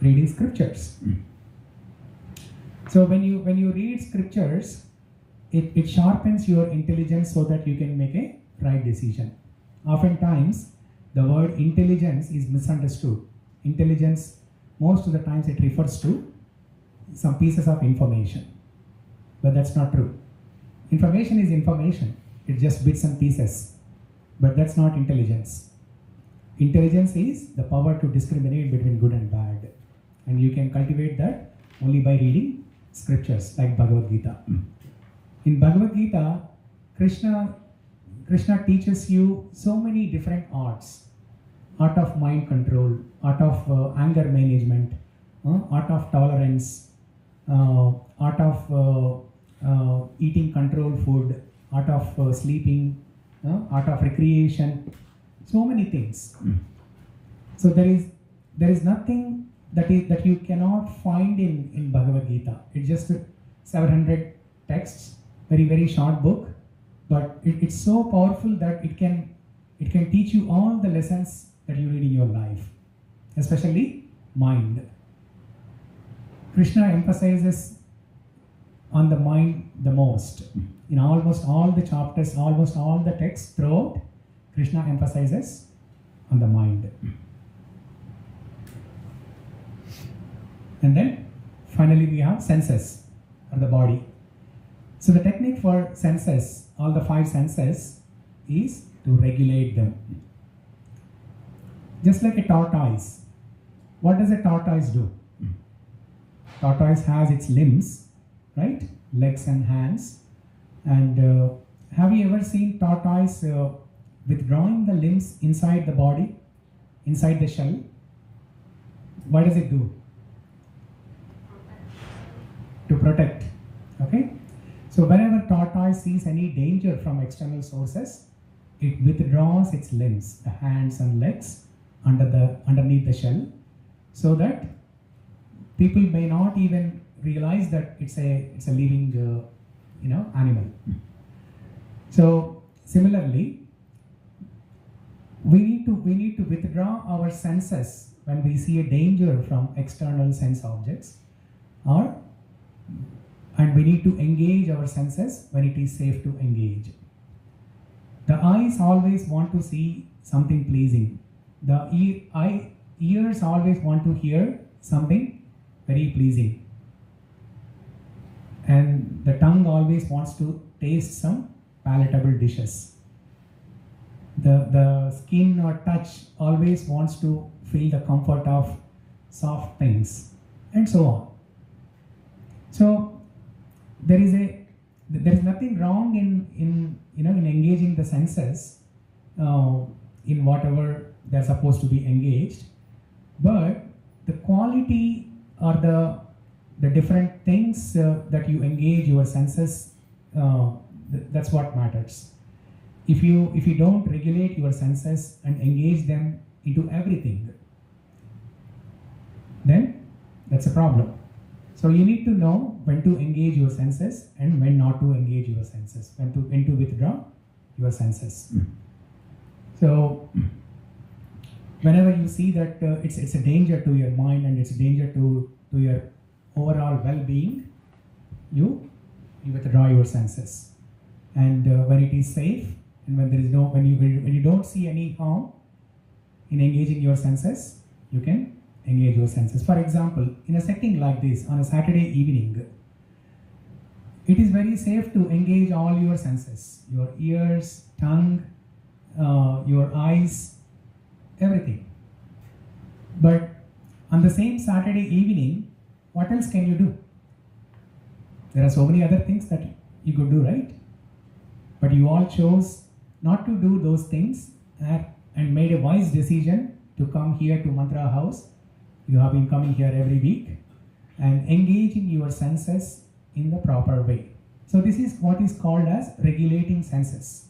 reading scriptures. So when you read scriptures, it sharpens your intelligence so that you can make a right decision. Oftentimes, the word intelligence is misunderstood. Intelligence, most of the times it refers to some pieces of information. But that's not true. Information is information. It's just bits and pieces. But that's not intelligence. Intelligence is the power to discriminate between good and bad. And you can cultivate that only by reading scriptures like Bhagavad Gita. In Bhagavad Gita, Krishna teaches you so many different arts. Art of mind control, art of anger management, art of tolerance, art of eating controlled food, art of sleeping, art of recreation. So many things. So there is nothing that you cannot find in Bhagavad Gita. It's just 700 texts, very very short book, but it's so powerful that it can teach you all the lessons that you need in your life, especially mind. Krishna emphasizes on the mind the most. In almost all the chapters, almost all the texts throughout, Krishna emphasizes on the mind. And then finally we have senses, or the body. So the technique for senses all the five senses is to regulate them. Just like a tortoise. What does a tortoise do? Tortoise has its limbs, right? Legs and hands. And have you ever seen tortoise withdrawing the limbs inside the body, inside the shell? What does it do? To protect. Okay? So whenever tortoise sees any danger from external sources, it withdraws its limbs, the hands and legs, underneath the shell, so that people may not even realize that it's a living animal. So similarly, we need to withdraw our senses when we see a danger from external sense objects, and we need to engage our senses when it is safe to engage. The eyes always want to see something pleasing. The ears always want to hear something very pleasing. And the tongue always wants to taste some palatable dishes. The skin or touch always wants to feel the comfort of soft things, and so on. So there is nothing wrong in engaging the senses in whatever they're supposed to be engaged, but the quality or the different things that you engage your senses, that's what matters. If you don't regulate your senses and engage them into everything, then that's a problem. So you need to know when to engage your senses and when not to engage your senses, when to withdraw your senses. So whenever you see that it's a danger to your mind and it's a danger to your overall well-being, you withdraw your senses. And when it is safe, and when you don't see any harm in engaging your senses, you can engage your senses. For example, in a setting like this, on a Saturday evening, it is very safe to engage all your senses, your ears, tongue, your eyes, everything. But on the same Saturday evening, what else can you do? There are so many other things that you could do, right? But you all chose not to do those things and made a wise decision to come here to Mantra House. You have been coming here every week and engaging your senses in the proper way. So this is what is called as regulating senses.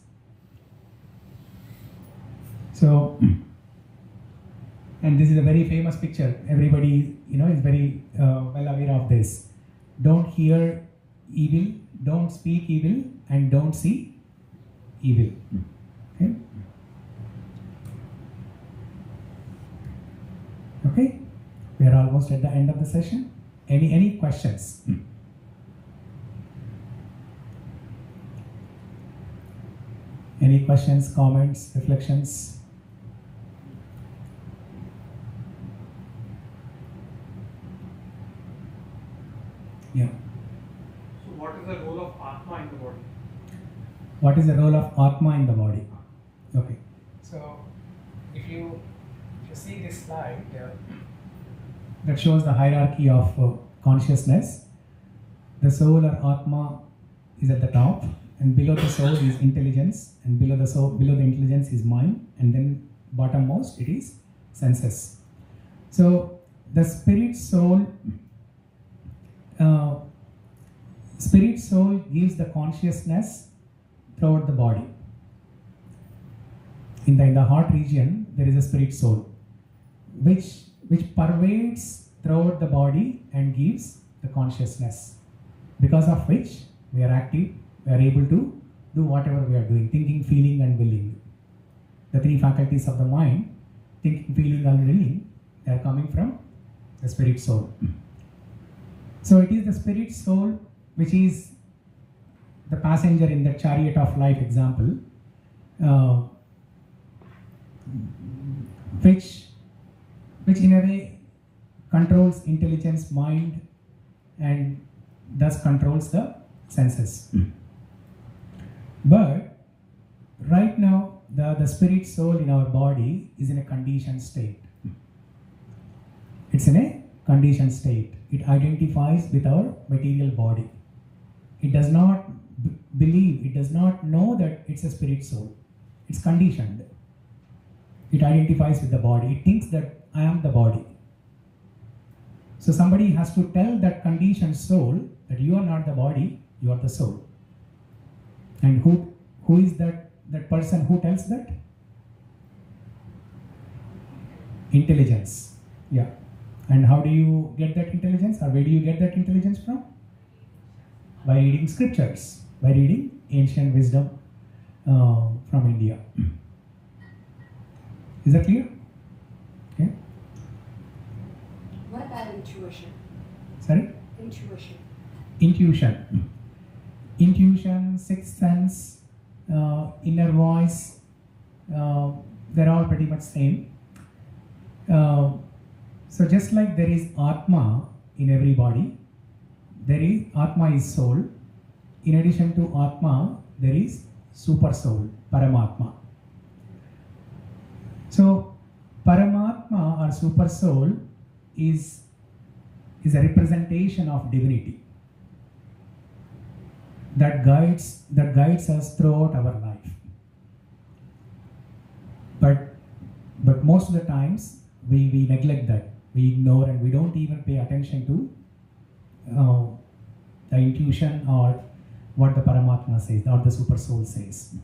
So, and this is a very famous picture. Everybody, is very well aware of this. Don't hear evil, don't speak evil, and don't see evil. Okay? Okay? We are almost at the end of the session. Any questions? Any questions, comments, reflections? Yeah. So what is the role of Atma in the body? What is the role of Atma in the body? Okay. So if you see this slide, that shows the hierarchy of consciousness. The soul or Atma is at the top, and below the soul is intelligence, and below the intelligence is mind, and then bottommost it is senses. So the spirit soul gives the consciousness throughout the body. In the heart region, there is a spirit soul, which pervades throughout the body and gives the consciousness, because of which we are active, we are able to do whatever we are doing, thinking, feeling and willing. The three faculties of the mind, thinking, feeling and willing, they are coming from the spirit soul. So it is the spirit soul which is the passenger in the chariot of life example, which in a way controls intelligence, mind, and thus controls the senses. But right now, the spirit soul in our body is in a conditioned state. It's in a conditioned state. It identifies with our material body. It does not believe, it does not know that it's a spirit soul. It's conditioned. It identifies with the body. It thinks that I am the body. So somebody has to tell that conditioned soul that you are not the body, you are the soul. And who is that person who tells that? Intelligence. Yeah. And how do you get that intelligence, or where do you get that intelligence from? By reading scriptures, by reading ancient wisdom from India. Is that clear? Okay. What about intuition? Sorry? Intuition. Intuition. Intuition, sixth sense, inner voice, they're all pretty much same. So just like there is Atma in everybody, there is Atma is soul. In addition to Atma, there is super soul, Paramatma. So Paramatma or super soul is a representation of divinity that guides us throughout our life. But most of the times we neglect that. We ignore and we don't even pay attention to the intuition or what the Paramatma says or the super soul says.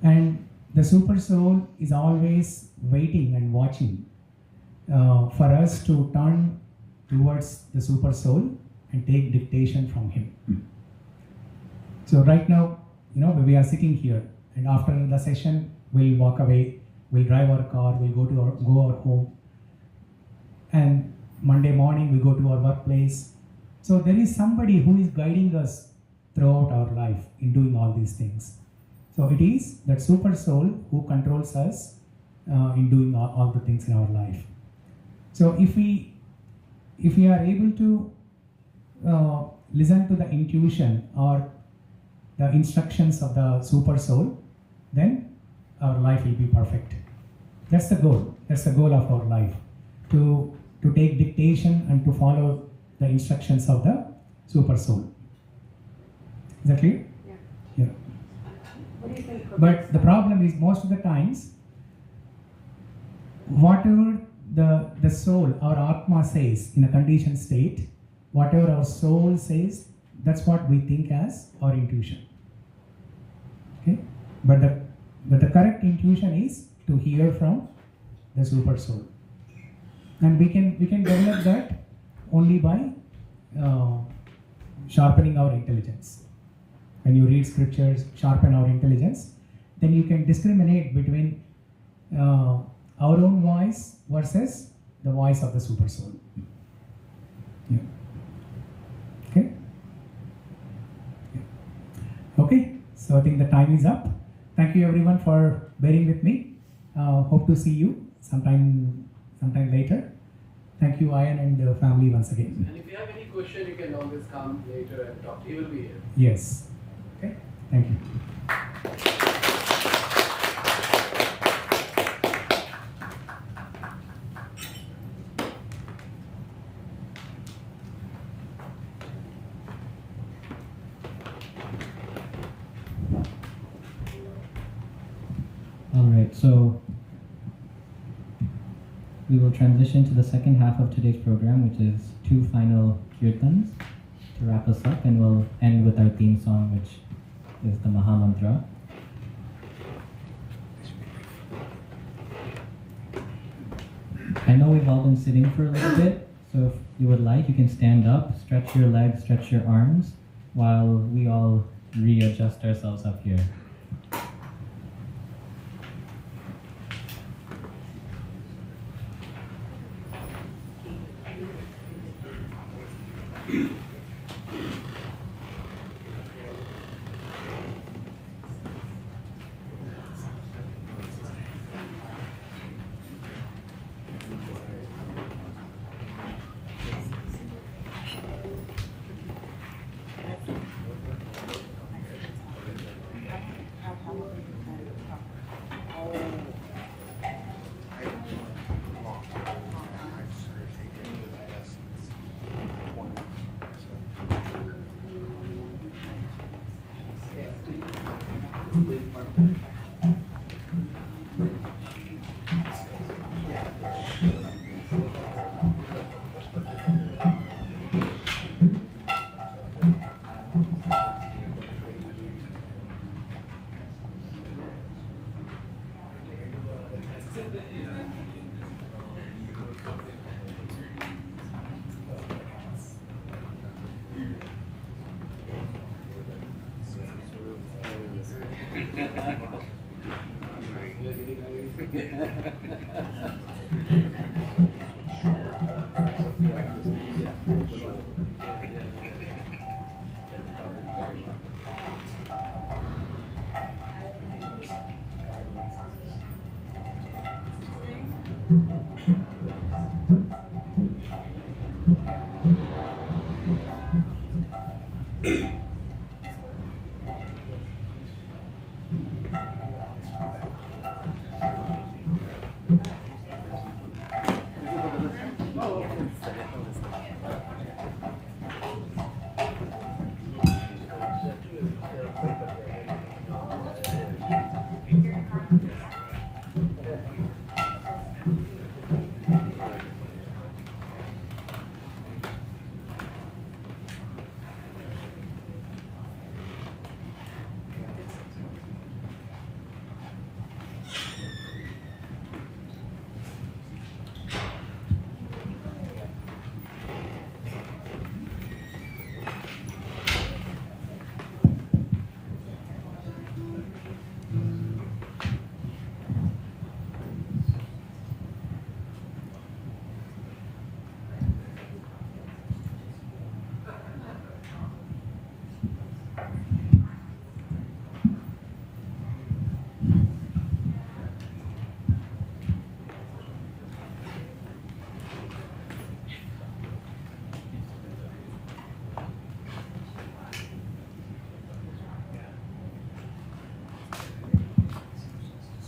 And the super soul is always waiting and watching for us to turn towards the super soul and take dictation from him. So right now, we are sitting here, and after the session, we'll walk away, we'll drive our car, we'll go our home, and Monday morning we go to our workplace. So there is somebody who is guiding us throughout our life in doing all these things. So it is that super soul who controls us in doing all the things in our life. So if we are able to listen to the intuition or the instructions of the super soul, then our life will be perfect. That's the goal. That's the goal of our life. To take dictation and to follow the instructions of the super soul. Is that clear? Yeah. Yeah. What do you think? But the problem is most of the times, whatever the soul, our Atma says in a conditioned state, whatever our soul says, that's what we think as our intuition. Okay? But the correct intuition is to hear from the super soul. And we can develop that only by sharpening our intelligence. When you read scriptures, sharpen our intelligence, then you can discriminate between our own voice versus the voice of the super soul. Yeah. Okay? Yeah. Okay, so I think the time is up. Thank you everyone for bearing with me. Hope to see you sometime later. Thank you, Ayan and the family once again. And if you have any question, you can always come later and talk. He will be here. Yes. Okay. Thank you. All right, so we will transition to the second half of today's program, which is 2 final kirtans to wrap us up, and we'll end with our theme song, which is the Maha Mantra. I know we've all been sitting for a little bit, so if you would like, you can stand up, stretch your legs, stretch your arms, while we all readjust ourselves up here.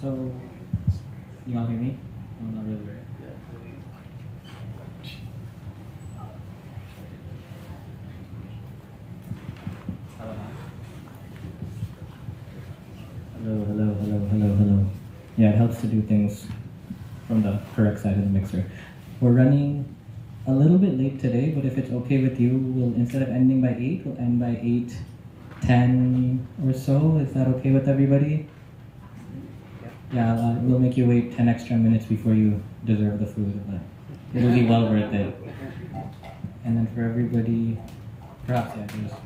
So, you all hear me? No, not really, right? Hello, hello, hello, hello, hello. Yeah, it helps to do things from the correct side of the mixer. We're running a little bit late today, but if it's okay with you, we'll, instead of ending by 8, we'll end by 8:10 or so. Is that okay with everybody? Yeah, we'll make you wait 10 extra minutes before you deserve the food, but it'll be well worth it. And then for everybody, perhaps, yeah, just...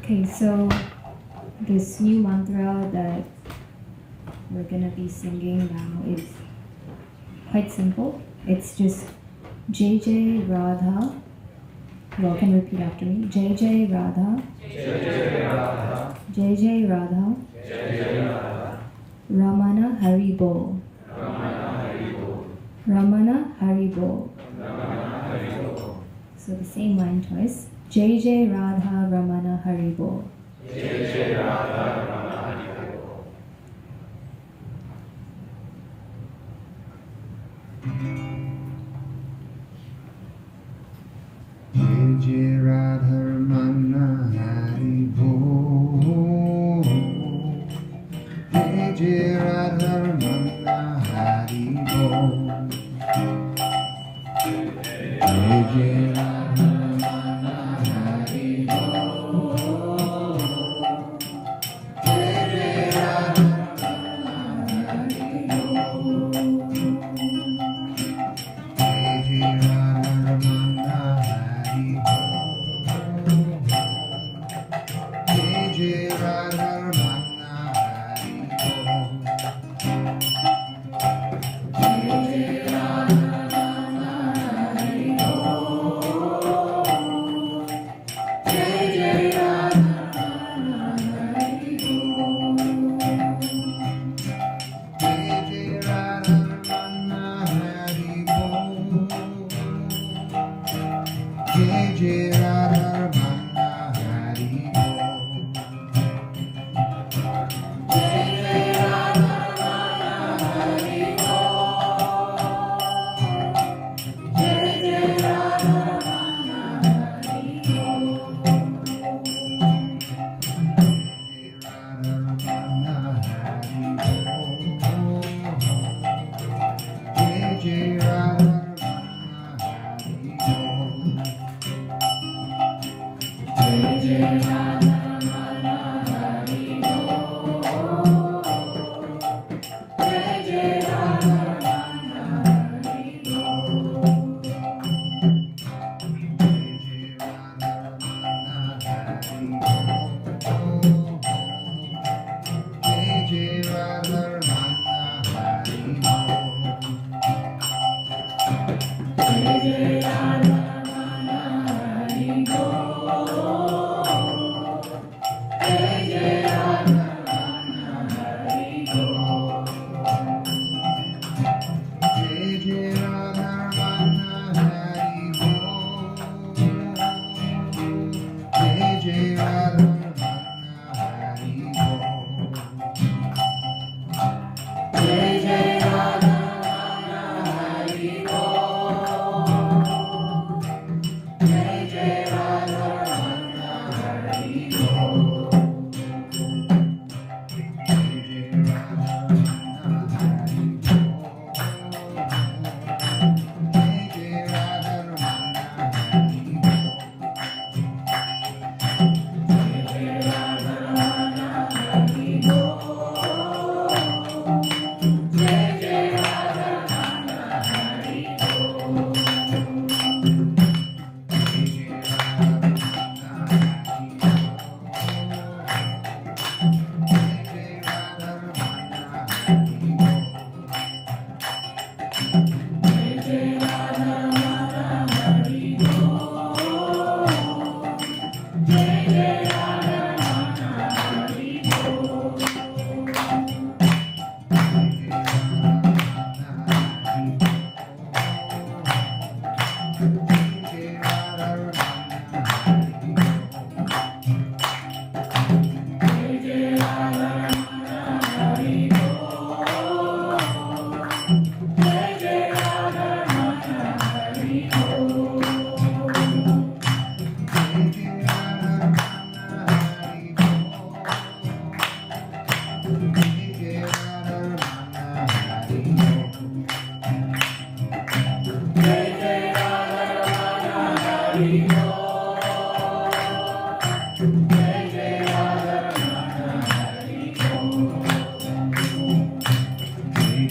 Okay, so this new mantra that we're gonna be singing now is quite simple. It's just Jai Jai Radha. You all can repeat after me. Jai Jai Radha. Jai Jai Radha. Jai Jai Radha. Jai Jai Radha. Ramana Hari Bol. Ramana Hari Bol. Ramana Hari Bol. Ramana Hari Bol. So the same line twice. Jai Jai Radha Ramana Hari Bol. Jai Jai Radha Ramana Hari Bol. Jai Jai Radha Ramana Hari Bol. Jai Jai Radha Ramana Hari Bol. Jai Jai Radha Ramana Hari Bol. Jai Jai Radha Ramana Hari Bol. Jai Jai Radha Ramana Hari Bol.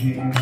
Thank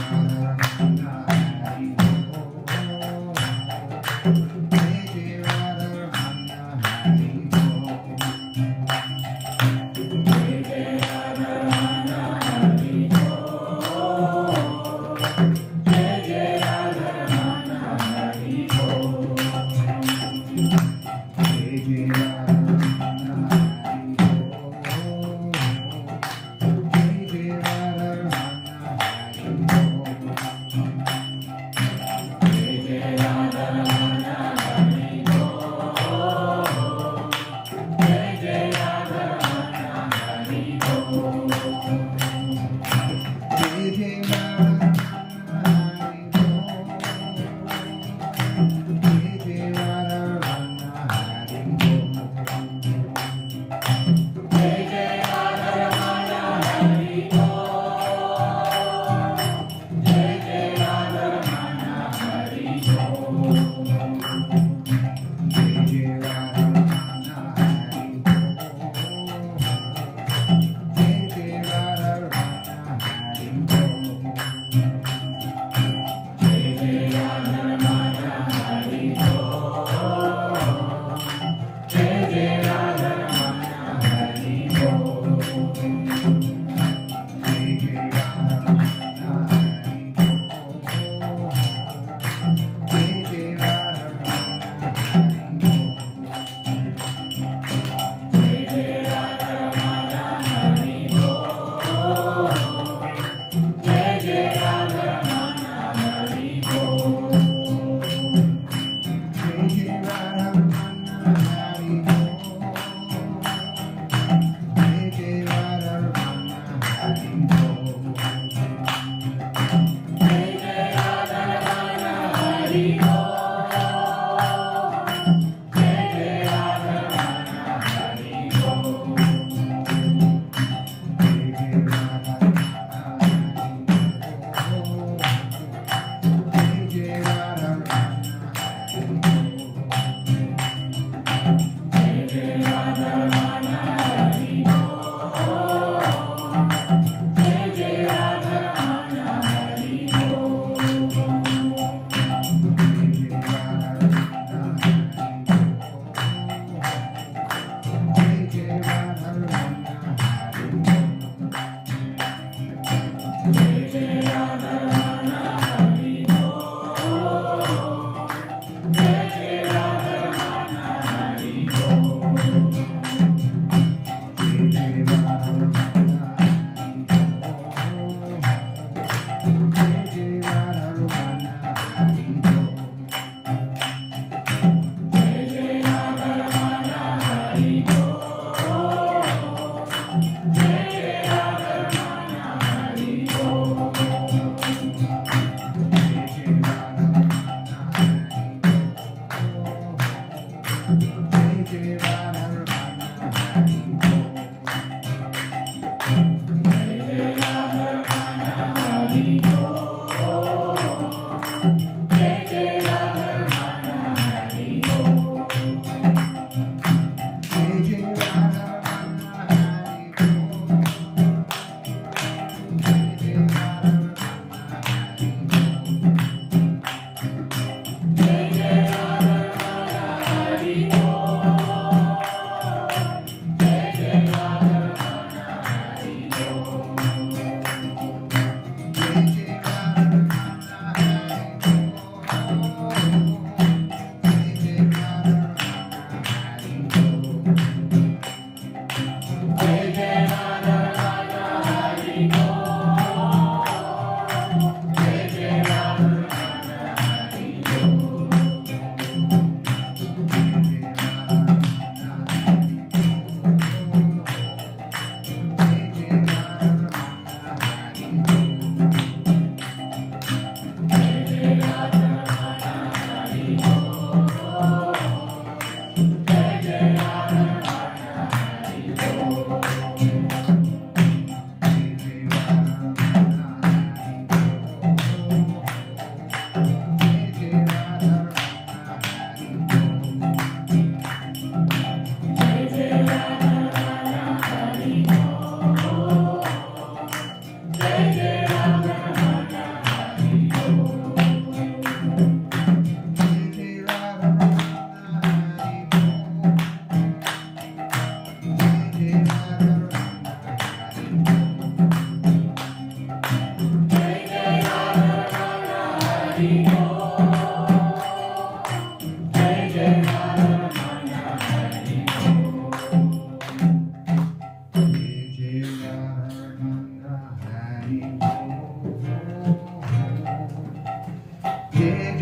you.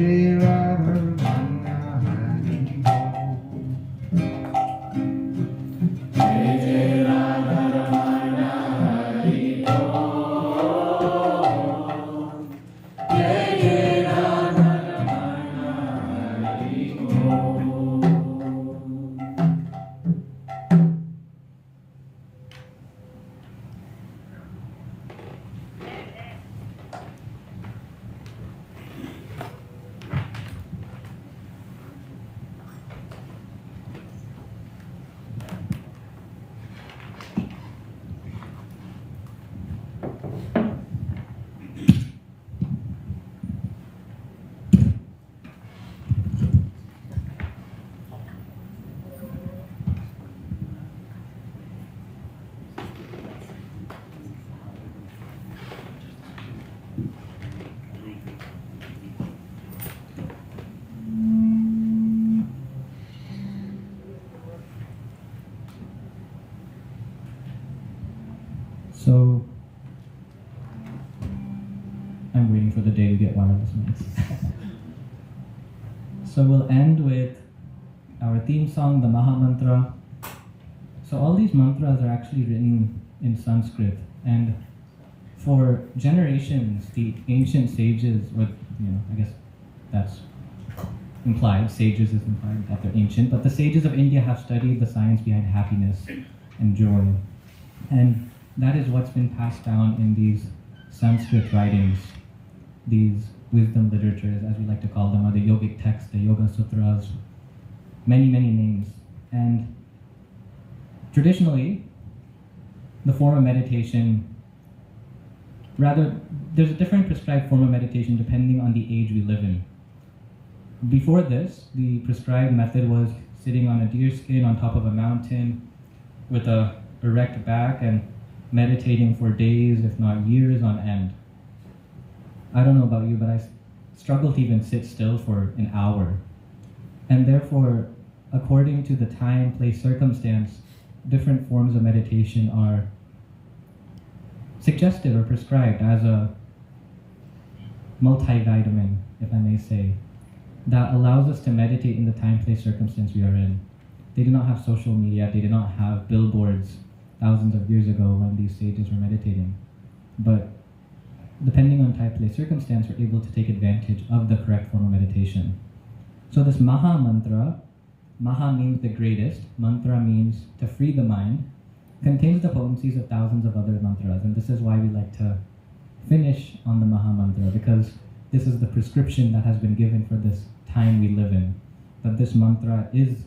Jai Radha Rama Hari Bol. Jai Jai Radha Rama Hari Bol. Jai Jai Radha Rama Hari Bol. So, I'm waiting for the day to get wireless mics. So we'll end with our theme song, the Maha Mantra. So all these mantras are actually written in Sanskrit, and for generations, the ancient sages, or I guess that's implied, sages is implied that they're ancient, but the sages of India have studied the science behind happiness and joy. And that is what's been passed down in these Sanskrit writings, these wisdom literatures, as we like to call them, or the yogic texts, the Yoga Sutras, many, many names. And traditionally, the form of meditation, there's a different prescribed form of meditation depending on the age we live in. Before this, the prescribed method was sitting on a deer skin on top of a mountain with a erect back and meditating for days, if not years on end. I don't know about you, but I struggle to even sit still for an hour. And therefore, according to the time, place, circumstance, different forms of meditation are suggested or prescribed as a multivitamin, if I may say, that allows us to meditate in the time, place, circumstance we are in. They did not have social media, they did not have billboards thousands of years ago when these sages were meditating. But depending on time, place, circumstance, we're able to take advantage of the correct form of meditation. So this Maha Mantra, Maha means the greatest, Mantra means to free the mind, contains the potencies of thousands of other mantras. And this is why we like to finish on the Maha Mantra, because this is the prescription that has been given for this time we live in. That this mantra is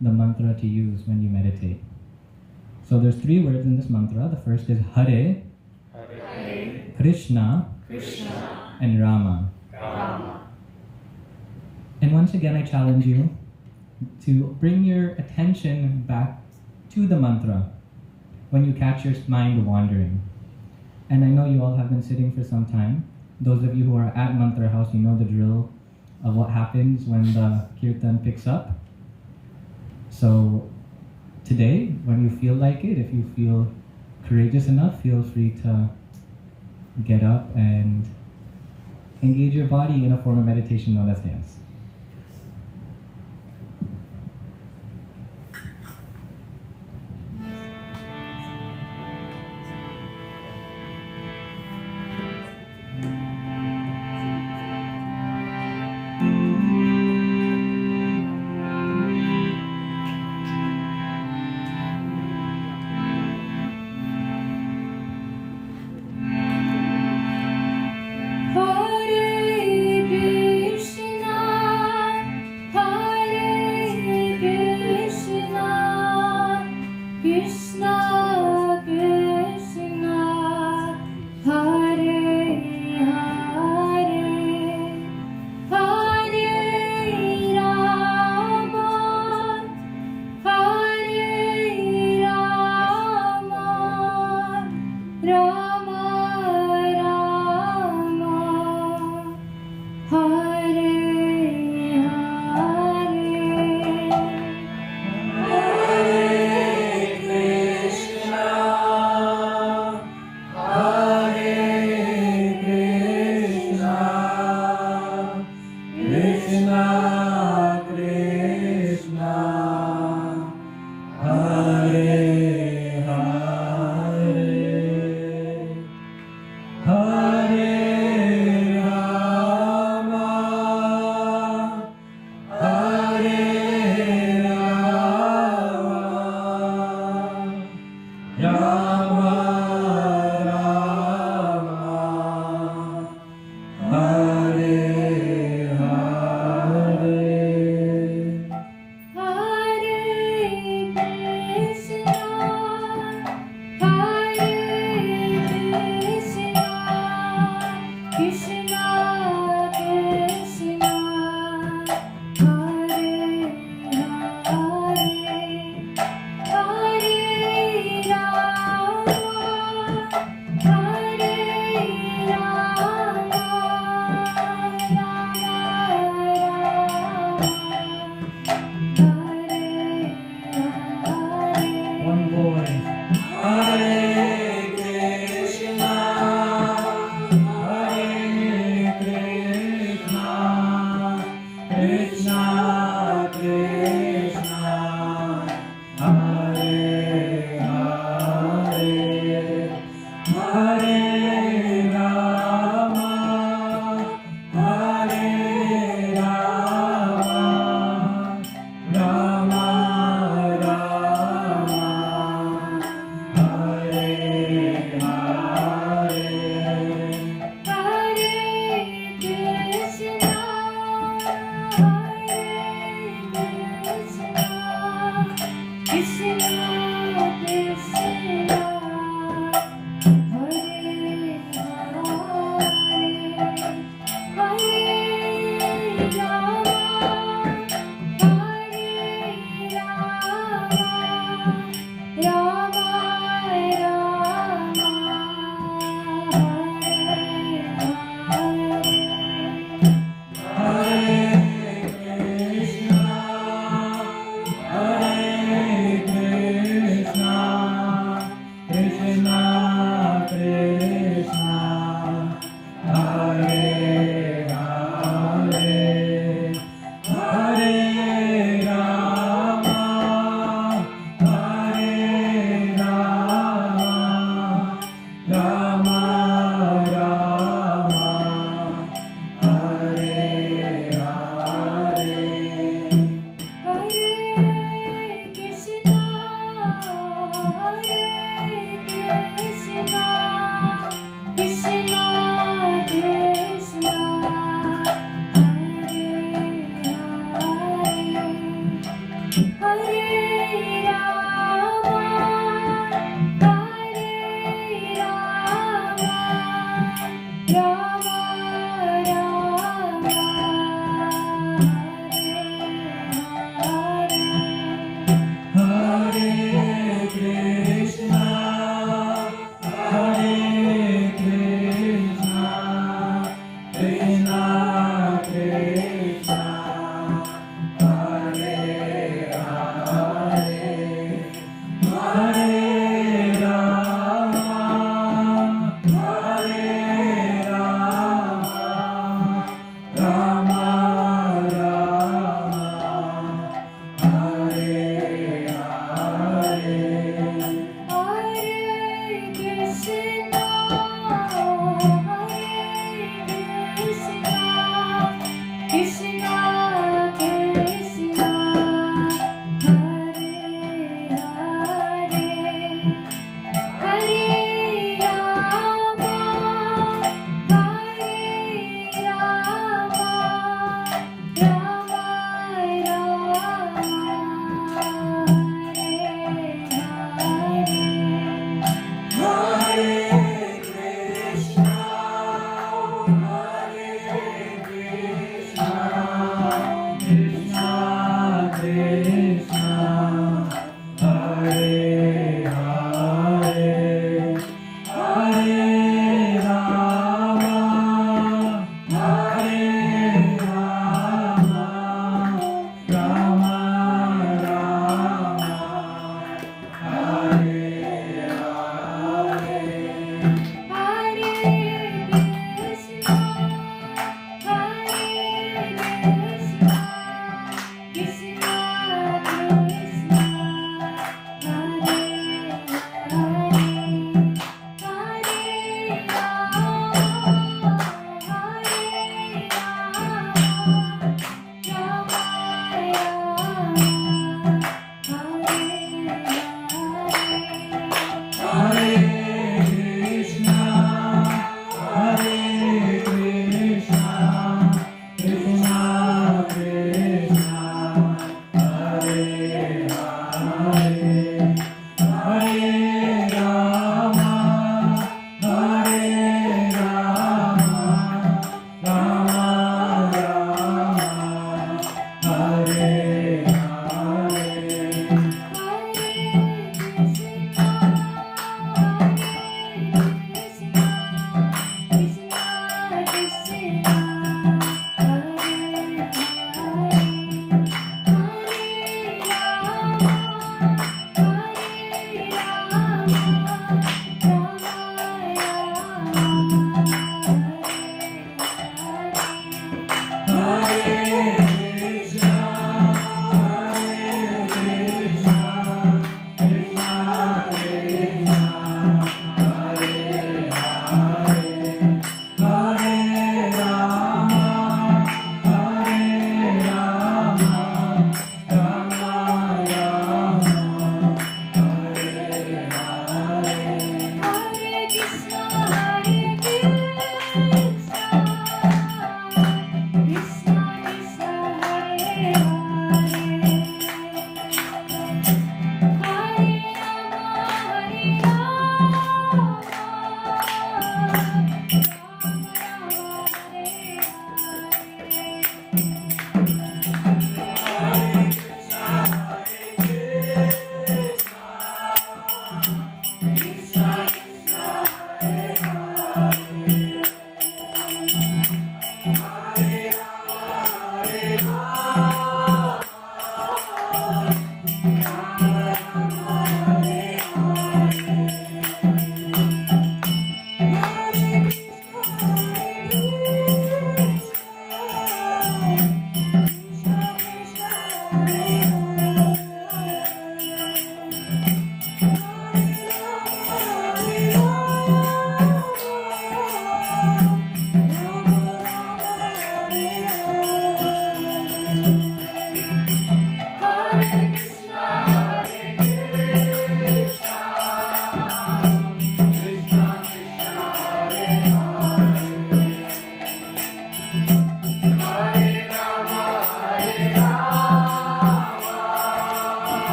the mantra to use when you meditate. So there's 3 words in this mantra. The first is Hare, Hare, Krishna, Krishna, and Rama. Rama. And once again, I challenge you to bring your attention back to the mantra when you catch your mind wandering. And I know you all have been sitting for some time. Those of you who are at Mantra House, you know the drill of what happens when the Kirtan picks up. So today, when you feel like it, if you feel courageous enough, feel free to get up and engage your body in a form of meditation known as dance. Hare Krishna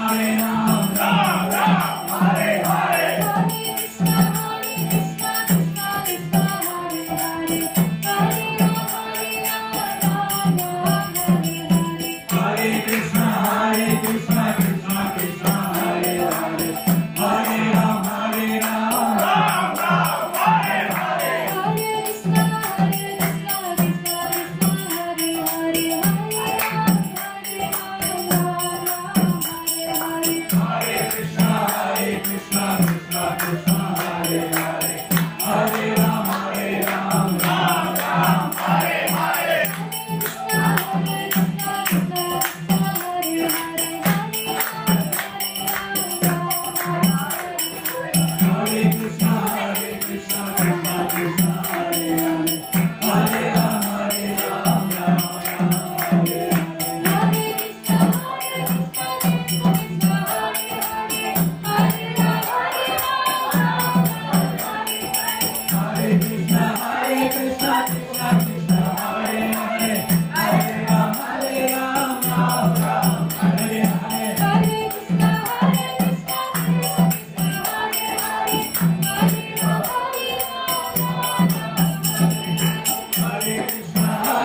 Hare Namo